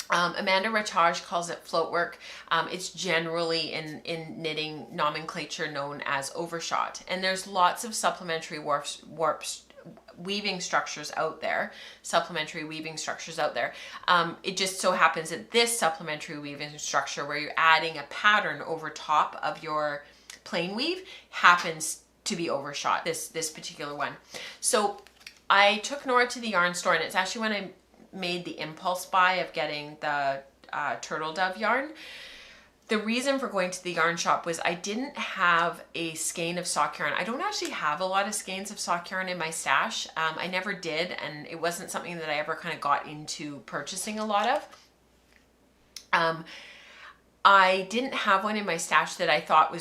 Amanda Rataj calls it float work. It's generally in knitting nomenclature known as overshot. And there's lots of supplementary weaving structures out there, it just so happens that this supplementary weaving structure where you're adding a pattern over top of your plain weave happens to be overshot, this particular one. So I took Nora to the yarn store, and it's actually when I made the impulse buy of getting the Turtledove yarn. The reason for going to the yarn shop was I didn't have a skein of sock yarn. I don't actually have a lot of skeins of sock yarn in my stash. I never did, and it wasn't something that I ever kind of got into purchasing a lot of. I didn't have one in my stash that I thought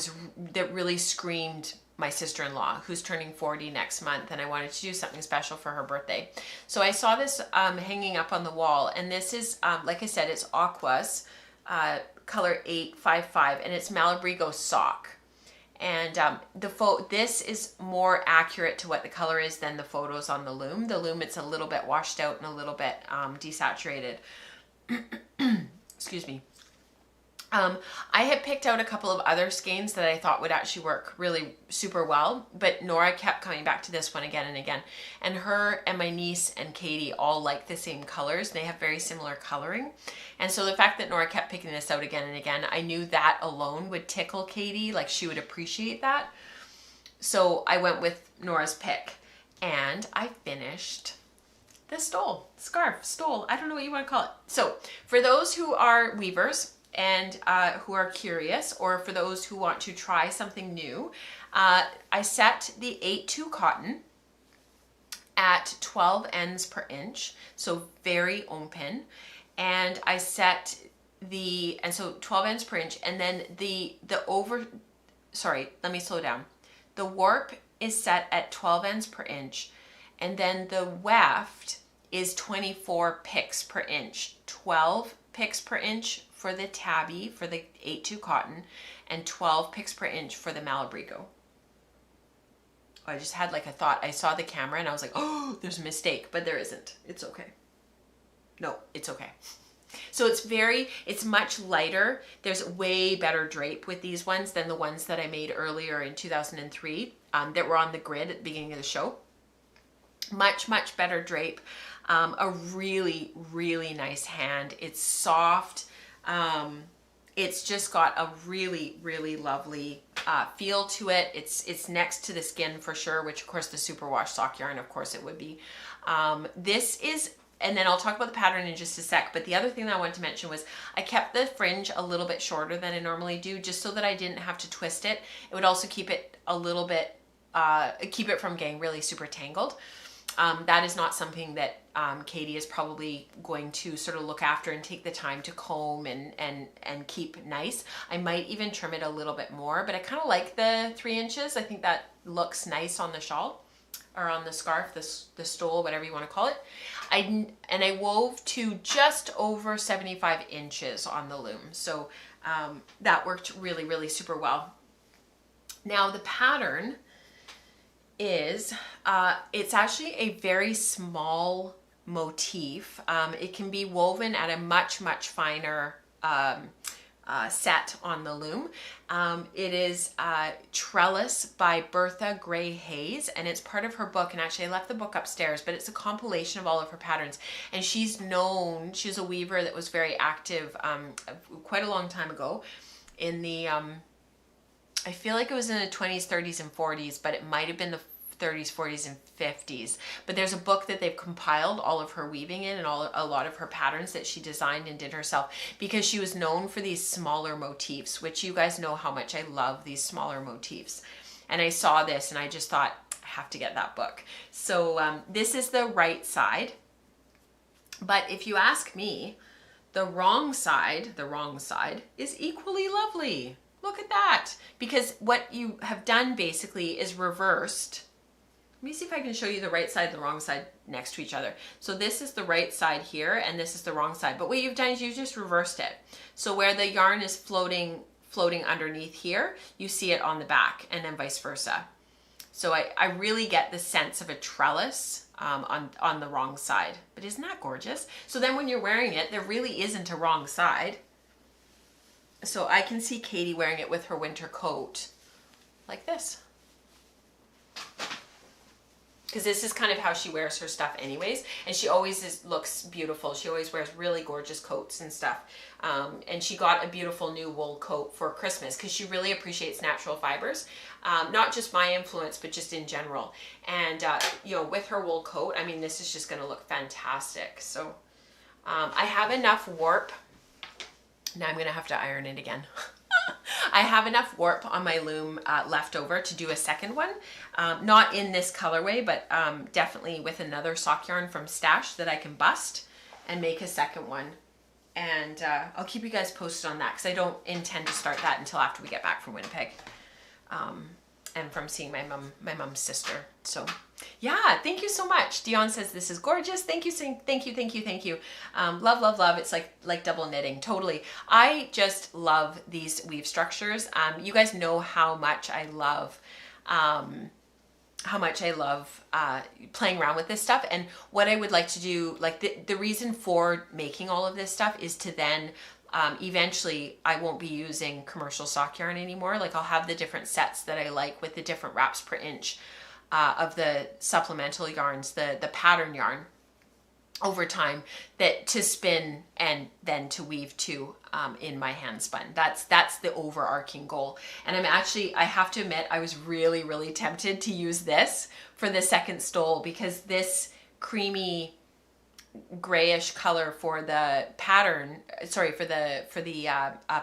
that really screamed my sister-in-law, who's turning 40 next month, and I wanted to do something special for her birthday. So I saw this hanging up on the wall, and this is, like I said, it's Aquas, color 855, and it's Malabrigo sock. And this is more accurate to what the color is than the photos on the loom. The loom, it's a little bit washed out and a little bit desaturated. Excuse me. I had picked out a couple of other skeins that I thought would actually work really super well, but Nora kept coming back to this one again and again. And her and my niece and Katie all like the same colors. They have very similar coloring. And so the fact that Nora kept picking this out again and again, I knew that alone would tickle Katie, like she would appreciate that. So I went with Nora's pick, and I finished the stole, I don't know what you want to call it. So for those who are weavers, and who are curious, or for those who want to try something new, I set the 8-2 cotton at 12 ends per inch, so very open, and I set so 12 ends per inch, and then let me slow down. The warp is set at 12 ends per inch, and then the weft is 24 picks per inch, 12 picks per inch for the tabby, for the 8-2 cotton, and 12 picks per inch for the Malabrigo. I just had like a thought. I saw the camera and I was like, oh, there's a mistake, but there isn't. It's okay. No, it's okay. So it's much lighter. There's way better drape with these ones than the ones that I made earlier in 2003 that were on the grid at the beginning of the show. Much, much better drape. A really, really nice hand. It's soft. It's just got a really, really lovely feel to it. It's next to the skin for sure, which of course the superwash sock yarn, of course it would be. This is, and then I'll talk about the pattern in just a sec, but the other thing that I wanted to mention was I kept the fringe a little bit shorter than I normally do, just so that I didn't have to twist it. It would also keep it a little bit, keep it from getting really super tangled. That is not something that Katie is probably going to sort of look after and take the time to comb and keep nice. I might even trim it a little bit more, but I kind of like the 3 inches. I think that looks nice on the shawl or on the scarf, the stole, whatever you want to call it. I wove to just over 75 inches on the loom. So that worked really, really super well. Now the pattern is, it's actually a very small motif. It can be woven at a much, much finer set on the loom. It is Trellis by Bertha Gray Hayes, and it's part of her book, and actually I left the book upstairs, but it's a compilation of all of her patterns. And she's a weaver that was very active quite a long time ago in the I feel like it was in the 20s, 30s, and 40s, but it might have been the 30s, 40s, and 50s. But there's a book that they've compiled all of her weaving in and a lot of her patterns that she designed and did herself, because she was known for these smaller motifs, which you guys know how much I love these smaller motifs. And I saw this and I just thought, I have to get that book. So this is the right side. But if you ask me, the wrong side is equally lovely. Look at that. Because what you have done basically is reversed. Let me see if I can show you the right side and the wrong side next to each other. So this is the right side here and this is the wrong side. But what you've done is you've just reversed it. So where the yarn is floating underneath here, you see it on the back, and then vice versa. So I really get the sense of a trellis on the wrong side. But isn't that gorgeous? So then when you're wearing it, there really isn't a wrong side. So I can see Katie wearing it with her winter coat like this. Because this is kind of how she wears her stuff anyways. And she always looks beautiful. She always wears really gorgeous coats and stuff. And she got a beautiful new wool coat for Christmas because she really appreciates natural fibers. Not just my influence, but just in general. And, you know, with her wool coat, I mean, this is just going to look fantastic. So I have enough warp. Now I'm going to have to iron it again. I have enough warp on my loom left over to do a second one. Not in this colorway, but definitely with another sock yarn from Stash that I can bust and make a second one. And I'll keep you guys posted on that because I don't intend to start that until after we get back from Winnipeg. And from seeing my mom's sister. So yeah, thank you so much. Dion says this is gorgeous. Thank you, thank you. Love, love, love. It's like double knitting, totally. I just love these weave structures. You guys know how much I love playing around with this stuff. And what I would like to do, like the reason for making all of this stuff is to then eventually I won't be using commercial sock yarn anymore. Like I'll have the different sets that I like with the different wraps per inch of the supplemental yarns, the pattern yarn over time that to spin and then to weave to in my Handspun. That's the overarching goal. And I have to admit, I was really, really tempted to use this for the second stole because this creamy grayish color for the pattern, sorry, for the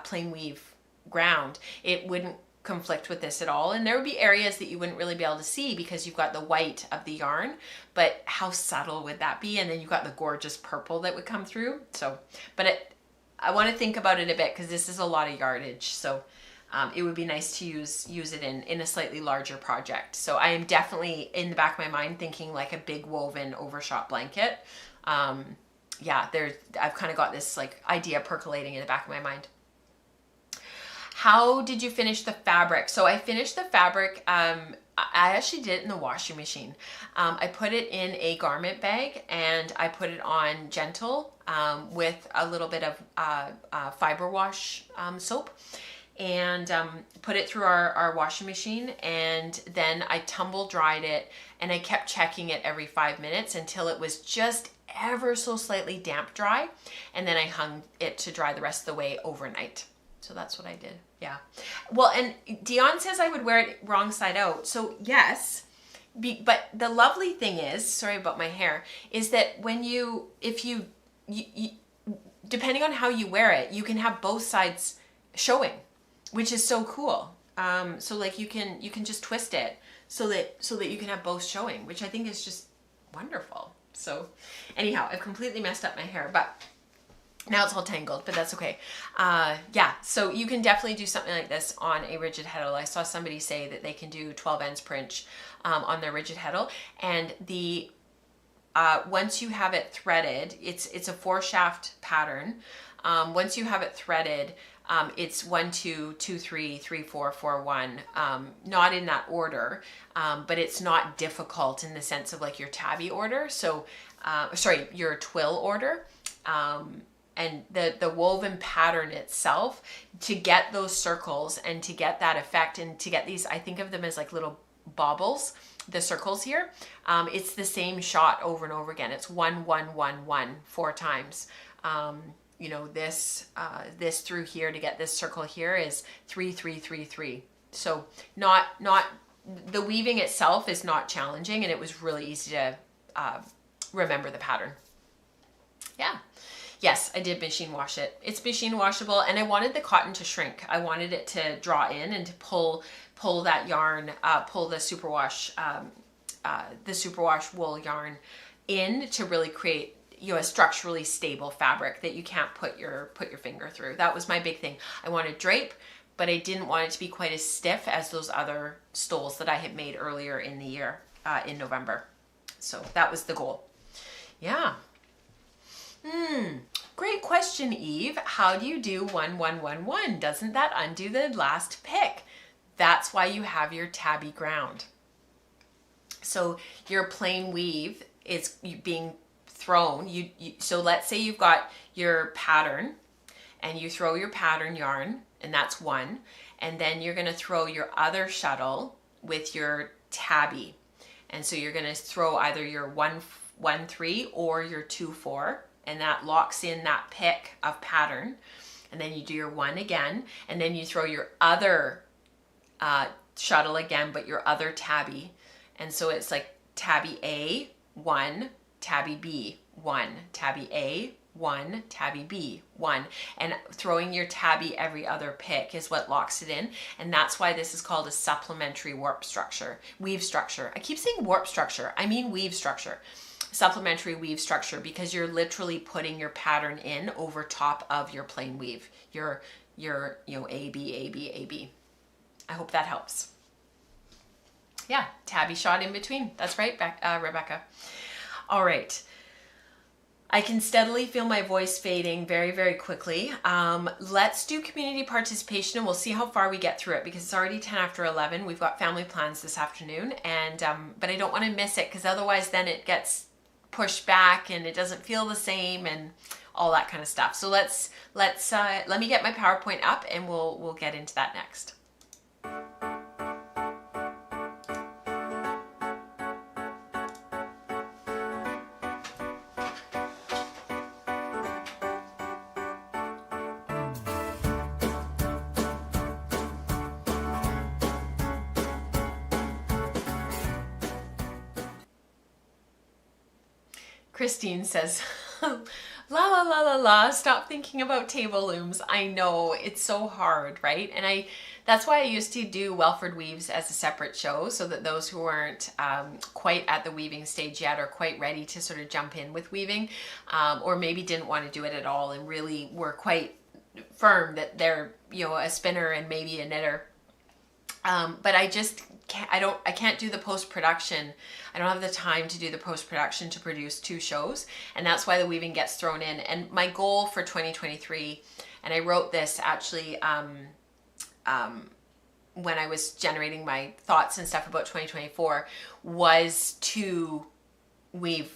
plain weave ground, it wouldn't conflict with this at all. And there would be areas that you wouldn't really be able to see because you've got the white of the yarn, but how subtle would that be? And then you've got the gorgeous purple that would come through. So, but I want to think about it a bit because this is a lot of yardage. So it would be nice to use it in a slightly larger project. So I am definitely in the back of my mind thinking like a big woven overshot blanket. Yeah, I've kind of got this like idea percolating in the back of my mind. How did you finish the fabric? So I finished the fabric. I actually did it in the washing machine. I put it in a garment bag and I put it on gentle with a little bit of fiber wash soap and put it through our washing machine, and then I tumble dried it and I kept checking it every 5 minutes until it was just ever so slightly damp dry, and then I hung it to dry the rest of the way overnight. So that's what I did. Yeah. Well, and Dion says I would wear it wrong side out. So yes, but the lovely thing is, sorry about my hair, is that when if you depending on how you wear it, you can have both sides showing, which is so cool. So like you can just twist it so that you can have both showing, which I think is just wonderful. So anyhow, I've completely messed up my hair, but now it's all tangled, but that's okay. Yeah, so you can definitely do something like this on a rigid heddle. I saw somebody say that they can do 12 ends per inch on their rigid heddle, and once you have it threaded, it's a 4-shaft pattern. Once you have it threaded, it's 1 2 2 3 3 4 4 1, not in that order, but it's not difficult in the sense of like your tabby order. So sorry, your twill order. And the woven pattern itself, to get those circles and to get that effect and to get these, I think of them as like little baubles, the circles here, it's the same shot over and over again. It's 1 1 1 1 4 times. You know, this through here to get this circle here is 3 3 3 3. So not the weaving itself is not challenging, and it was really easy to remember the pattern. Yeah. Yes, I did machine wash it. It's machine washable, and I wanted the cotton to shrink. I wanted it to draw in and to pull that yarn, pull the superwash wool yarn in to really create, you know, a structurally stable fabric that you can't put your finger through. That was my big thing. I wanted drape, but I didn't want it to be quite as stiff as those other stoles that I had made earlier in the year, in November. So that was the goal. Yeah. Great question, Eve. How do you do 1 1 1 1? Doesn't that undo the last pick? That's why you have your tabby ground. So your plain weave is being thrown. So let's say you've got your pattern and you throw your pattern yarn, and that's one. And then you're going to throw your other shuttle with your tabby. And so you're going to throw either your 1-1-3 or your 2-4, and that locks in that pick of pattern. And then you do your 1 again, and then you throw your other shuttle again, but your other tabby. And so it's like tabby A, 1, tabby B, 1, tabby A, 1, tabby B, 1, and throwing your tabby every other pick is what locks it in. And that's why this is called a supplementary weave structure. I keep saying warp structure, I mean weave structure. Supplementary weave structure, because you're literally putting your pattern in over top of your plain weave, your A, B, A, B, A, B. I hope that helps. Yeah, tabby shot in between. That's right, Rebecca. All right. I can steadily feel my voice fading very, very quickly. Let's do community participation, and we'll see how far we get through it, because it's already 10 after 11. We've got family plans this afternoon, and but I don't want to miss it, because otherwise then it gets pushed back and it doesn't feel the same and all that kind of stuff. So let me get my PowerPoint up, and we'll get into that next. Christine says, la la la la la, stop thinking about table looms. I know, it's so hard, right? And that's why I used to do Welford Weaves as a separate show, so that those who aren't quite at the weaving stage yet or quite ready to sort of jump in with weaving, or maybe didn't want to do it at all and really were quite firm that they're, a spinner and maybe a knitter. But I can't do the post-production. I don't have the time to do the post-production to produce 2 shows. And that's why the weaving gets thrown in. And my goal for 2023, and I wrote this actually when I was generating my thoughts and stuff about 2024, was to weave,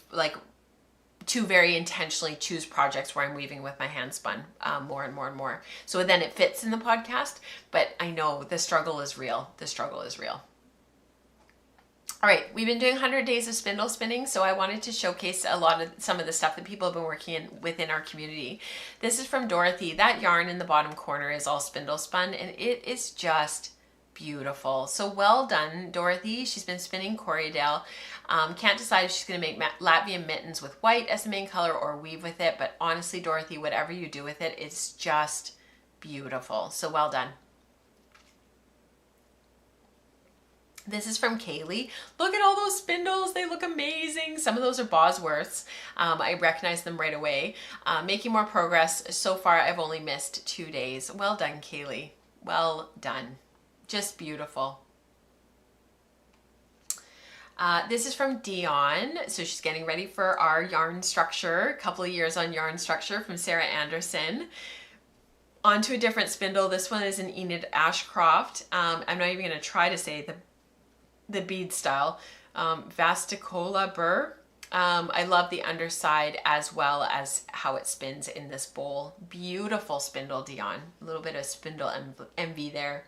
to very intentionally choose projects where I'm weaving with my Handspun more and more and more. So then it fits in the podcast, but I know the struggle is real. The struggle is real. All right, we've been doing 100 days of spindle spinning, so I wanted to showcase some of the stuff that people have been working within our community. This is from Dorothy. That yarn in the bottom corner is all spindle spun, and it is just beautiful. So well done, Dorothy. She's been spinning Corriedale. Can't decide if she's going to make Latvian mittens with white as the main color or weave with it, but honestly, Dorothy, whatever you do with it, it's just beautiful. So well done. This is from Kaylee. Look at all those spindles. They look amazing. Some of those are Bosworths. I recognize them right away. Making more progress. So far, I've only missed 2 days. Well done, Kaylee. Well done. Just beautiful. This is from Dion. So she's getting ready for our yarn structure. A couple of years on yarn structure from Sarah Anderson. Onto a different spindle. This one is an Enid Ashcroft. I'm not even going to try to say the bead style. Vasticola burr. I love the underside as well as how it spins in this bowl. Beautiful spindle, Dion. A little bit of spindle envy there.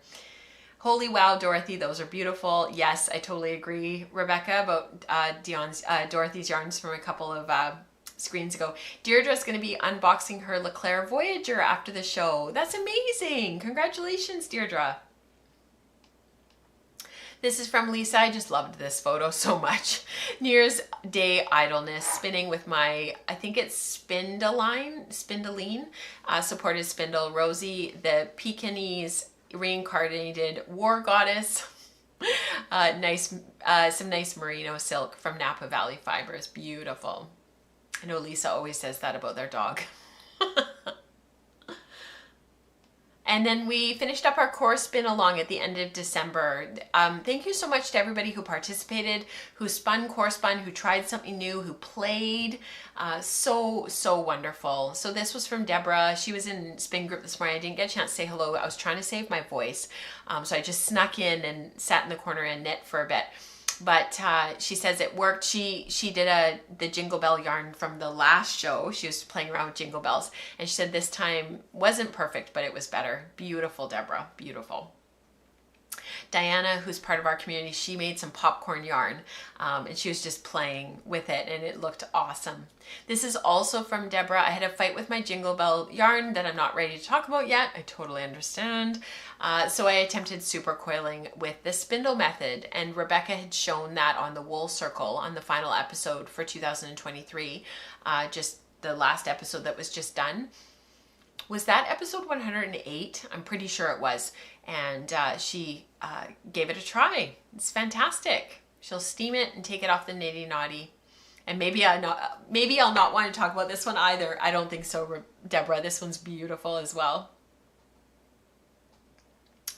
Holy wow, Dorothy, those are beautiful. Yes, I totally agree, Rebecca, about Dorothy's yarns from a couple of screens ago. Deirdre's going to be unboxing her Leclerc Voyager after the show. That's amazing. Congratulations, Deirdre. This is from Lisa. I just loved this photo so much. New Year's Day idleness, spinning with my, I think it's Spindeline, supported spindle. Rosie, the Pekingese reincarnated war goddess. Some nice merino silk from Napa Valley Fibers. Beautiful. I know Lisa always says that about their dog. And then we finished up our core spin along at the end of December. Thank you so much to everybody who participated, who core spun, who tried something new, who played. So wonderful. So this was from Deborah. She was in spin group this morning. I didn't get a chance to say hello. I was trying to save my voice. So I just snuck in and sat in the corner and knit for a bit. But she says it worked. She did the Jingle Bell yarn from the last show. She was playing around with Jingle Bells, and she said this time wasn't perfect, but it was better. Beautiful, Deborah. Beautiful. Diana, who's part of our community, she made some popcorn yarn, and she was just playing with it, and it looked awesome. This is also from Deborah. I had a fight with my Jingle Bell yarn that I'm not ready to talk about yet. I totally understand. So I attempted super coiling with the spindle method, and Rebecca had shown that on the Wool Circle on the final episode for 2023, just the last episode that was just done. Was that episode 108? I'm pretty sure it was. And she gave it a try. It's fantastic. She'll steam it and take it off the nitty naughty. And maybe I'll not want to talk about this one either. I don't think so, Deborah. This one's beautiful as well.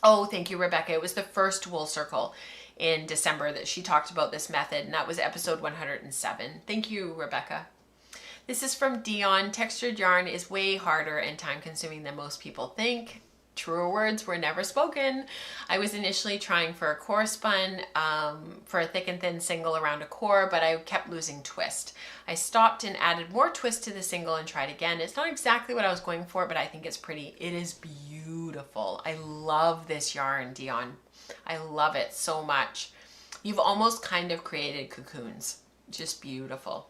Oh, thank you, Rebecca. It was the first Wool Circle in December that she talked about this method, and that was episode 107. Thank you, Rebecca. This is from Dion. Textured yarn is way harder and time-consuming than most people think. Truer words were never spoken. I was initially trying for a core spun for a thick and thin single around a core, but I kept losing twist. I stopped and added more twist to the single and tried again. It's not exactly what I was going for, but I think it's pretty. It is beautiful. I love this yarn, Dion. I love it so much. You've almost kind of created cocoons. Just beautiful.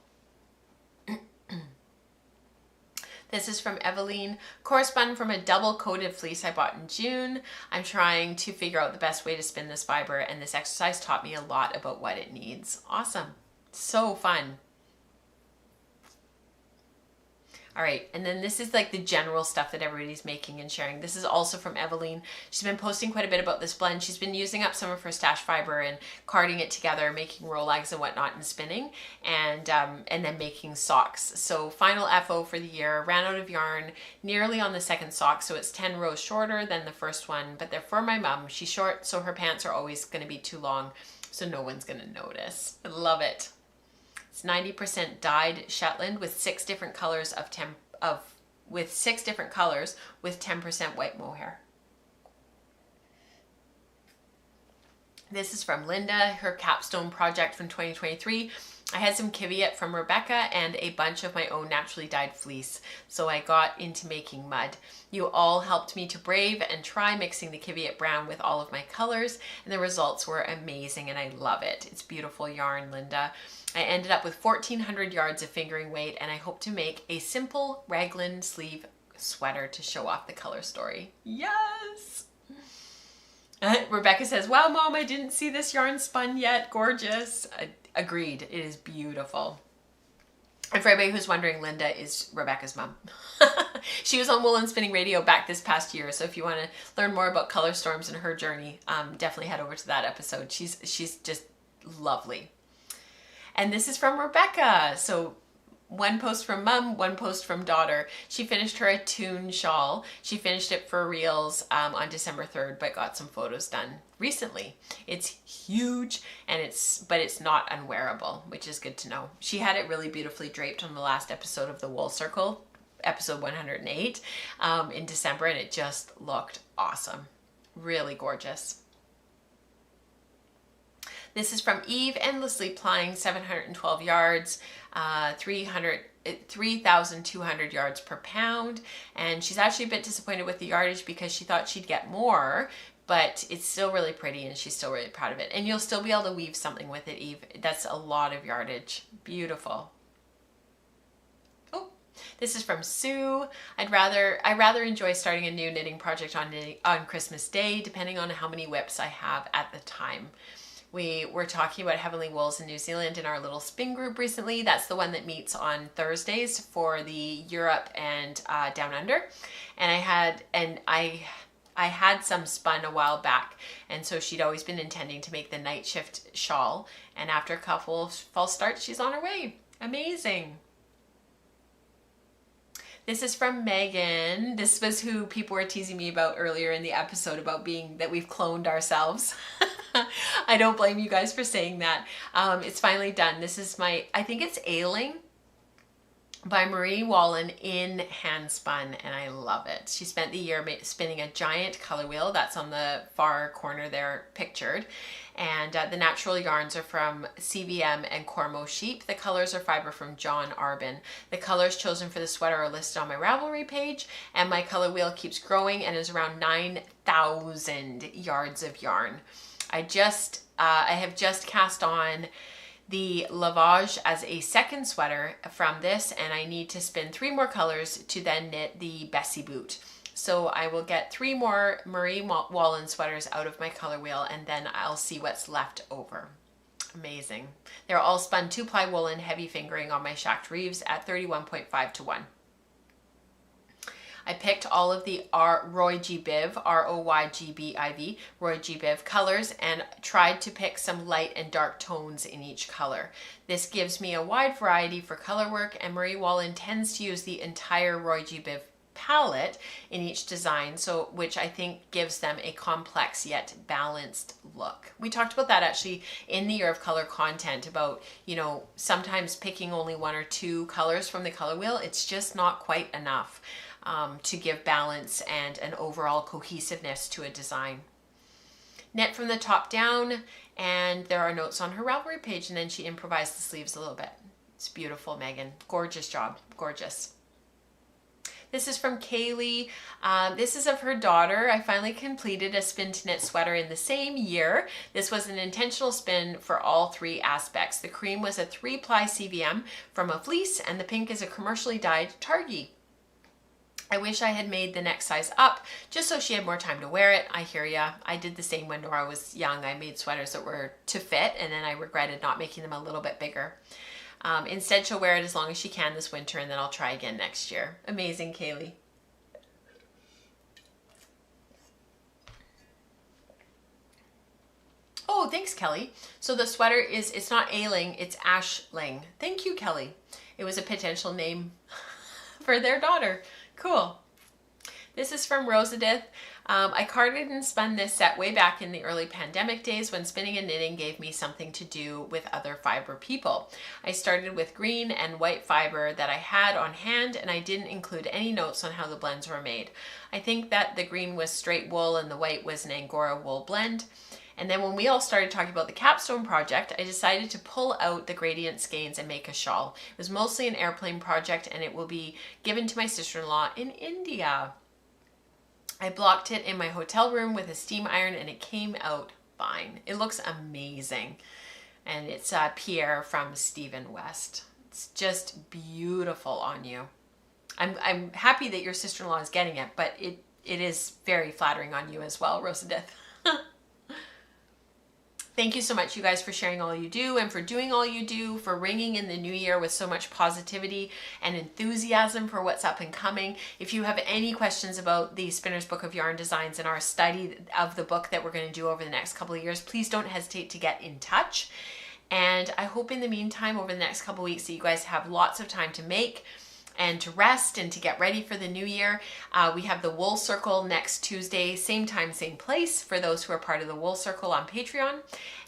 This is from Eveline. Core spun from a double coated fleece I bought in June. I'm trying to figure out the best way to spin this fiber, and this exercise taught me a lot about what it needs. Awesome. So fun. All right, and then this is like the general stuff that everybody's making and sharing. This is also from Eveline. She's been posting quite a bit about this blend. She's been using up some of her stash fiber and carding it together, making rolags and whatnot and spinning, and then making socks. So final FO for the year. Ran out of yarn nearly on the second sock, so it's 10 rows shorter than the first one, but they're for my mom. She's short, so her pants are always going to be too long, so no one's going to notice. I love it. It's 90% dyed Shetland with 6 different colors with 6 different colors with 10% white mohair. This is from Linda, her capstone project from 2023. I had some Kiviot from Rebecca and a bunch of my own naturally dyed fleece, so I got into making mud. You all helped me to brave and try mixing the Kiviot brown with all of my colors, and the results were amazing, and I love it. It's beautiful yarn, Linda. I ended up with 1,400 yards of fingering weight, and I hope to make a simple raglan sleeve sweater to show off the color story. Yes! Rebecca says, wow, Mom, I didn't see this yarn spun yet. Gorgeous. Agreed. It is beautiful. And for everybody who's wondering, Linda is Rebecca's mom. She was on Wool and Spinning Radio back this past year, so if you want to learn more about color storms and her journey, definitely head over to that episode. She's just lovely. And this is from Rebecca. So one post from mom, one post from daughter. She finished her Attune shawl. She finished it for reels on December 3rd, but got some photos done recently. It's huge, and but it's not unwearable, which is good to know. She had it really beautifully draped on the last episode of the Wool Circle, episode 108, in December, and it just looked awesome. Really gorgeous. This is from Eve, endlessly plying 712 yards, 3,200 yards per pound. And she's actually a bit disappointed with the yardage because she thought she'd get more, but it's still really pretty and she's still really proud of it. And you'll still be able to weave something with it, Eve. That's a lot of yardage. Beautiful. Oh, this is from Sue. I rather enjoy starting a new knitting project on Christmas Day, depending on how many whips I have at the time. We were talking about Heavenly Wools in New Zealand in our little spin group recently. That's the one that meets on Thursdays for the Europe and Down Under. And I had some spun a while back, and so she'd always been intending to make the night shift shawl. And after a couple of false starts, she's on her way. Amazing. This is from Megan. This was who people were teasing me about earlier in the episode about that we've cloned ourselves. I don't blame you guys for saying that. It's finally done. This is I think it's Ailing. by Marie Wallen in Handspun, and I love it. She spent the year spinning a giant color wheel that's on the far corner there pictured, and the natural yarns are from CVM and Cormo sheep. The colors are fiber from John Arbin. The colors chosen for the sweater are listed on my Ravelry page, and my color wheel keeps growing and is around 9,000 yards of yarn. I have just cast on the lavage as a second sweater from this, and I need to spin 3 more colors to then knit the Bessie boot. So I will get 3 more Marie Wallen sweaters out of my color wheel, and then I'll see what's left over. Amazing. They're all spun 2-ply woolen, heavy fingering on my Shacked Reeves at 31.5:1. I picked all of the Roy G. Biv, R-O-Y-G-B-I-V, Roy G. Biv colors, and tried to pick some light and dark tones in each color. This gives me a wide variety for color work, and Marie Wallen tends to use the entire Roy G. Biv palette in each design, so which I think gives them a complex yet balanced look. We talked about that actually in the Year of Color content about, you know, sometimes picking only 1 or 2 colors from the color wheel, it's just not quite enough to give balance and an overall cohesiveness to a design. Knit from the top down, and there are notes on her Ravelry page, and then she improvised the sleeves a little bit. It's beautiful, Megan. Gorgeous job. Gorgeous. This is from Kaylee. This is of her daughter. I finally completed a spin to knit sweater in the same year. This was an intentional spin for all 3 aspects. The cream was a 3-ply CVM from a fleece, and the pink is a commercially dyed targhee. I wish I had made the next size up just so she had more time to wear it. I hear ya. I did the same when Nora was young. I made sweaters that were to fit, and then I regretted not making them a little bit bigger. Instead, she'll wear it as long as she can this winter, and then I'll try again next year. Amazing, Kaylee. Oh, thanks, Kelly. So the sweater is, it's not Ailing, it's Ashling. Thank you, Kelly. It was a potential name for their daughter. Cool. This is from Rosadith. I carded and spun this set way back in the early pandemic days when spinning and knitting gave me something to do with other fiber people. I started with green and white fiber that I had on hand, and I didn't include any notes on how the blends were made. I think that the green was straight wool and the white was an Angora wool blend. And then when we all started talking about the capstone project, I decided to pull out the gradient skeins and make a shawl. It was mostly an airplane project, and it will be given to my sister-in-law in India. I blocked it in my hotel room with a steam iron, and it came out fine. It looks amazing. And it's Pierre from Stephen West. It's just beautiful on you. I'm happy that your sister-in-law is getting it, but it is very flattering on you as well, Rosadith. Thank you so much, you guys, for sharing all you do and for doing all you do, for ringing in the new year with so much positivity and enthusiasm for what's up and coming. If you have any questions about the Spinner's Book of Yarn Designs and our study of the book that we're going to do over the next couple of years, please don't hesitate to get in touch. And I hope in the meantime, over the next couple of weeks, that you guys have lots of time to make and to rest and to get ready for the new year. We have the Wool Circle next Tuesday, same time, same place, for those who are part of the Wool Circle on Patreon.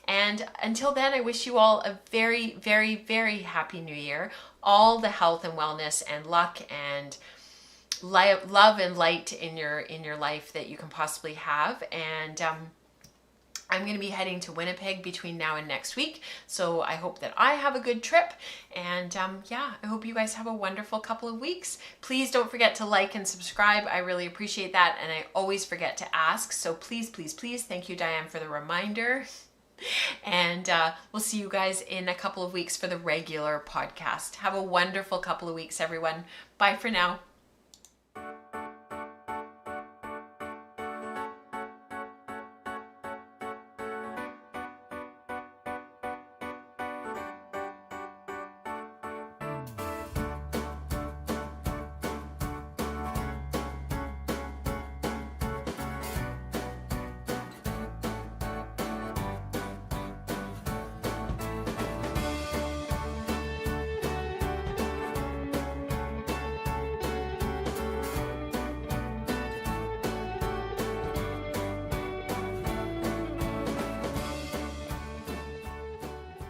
And until then, I wish you all a very, very, very happy new year. All the health and wellness and luck and love and light in your life that you can possibly have. And I'm going to be heading to Winnipeg between now and next week, so I hope that I have a good trip, and yeah, I hope you guys have a wonderful couple of weeks. Please don't forget to like and subscribe. I really appreciate that, and I always forget to ask, so please, please, please, thank you, Diane, for the reminder. And we'll see you guys in a couple of weeks for the regular podcast. Have a wonderful couple of weeks, everyone. Bye for now.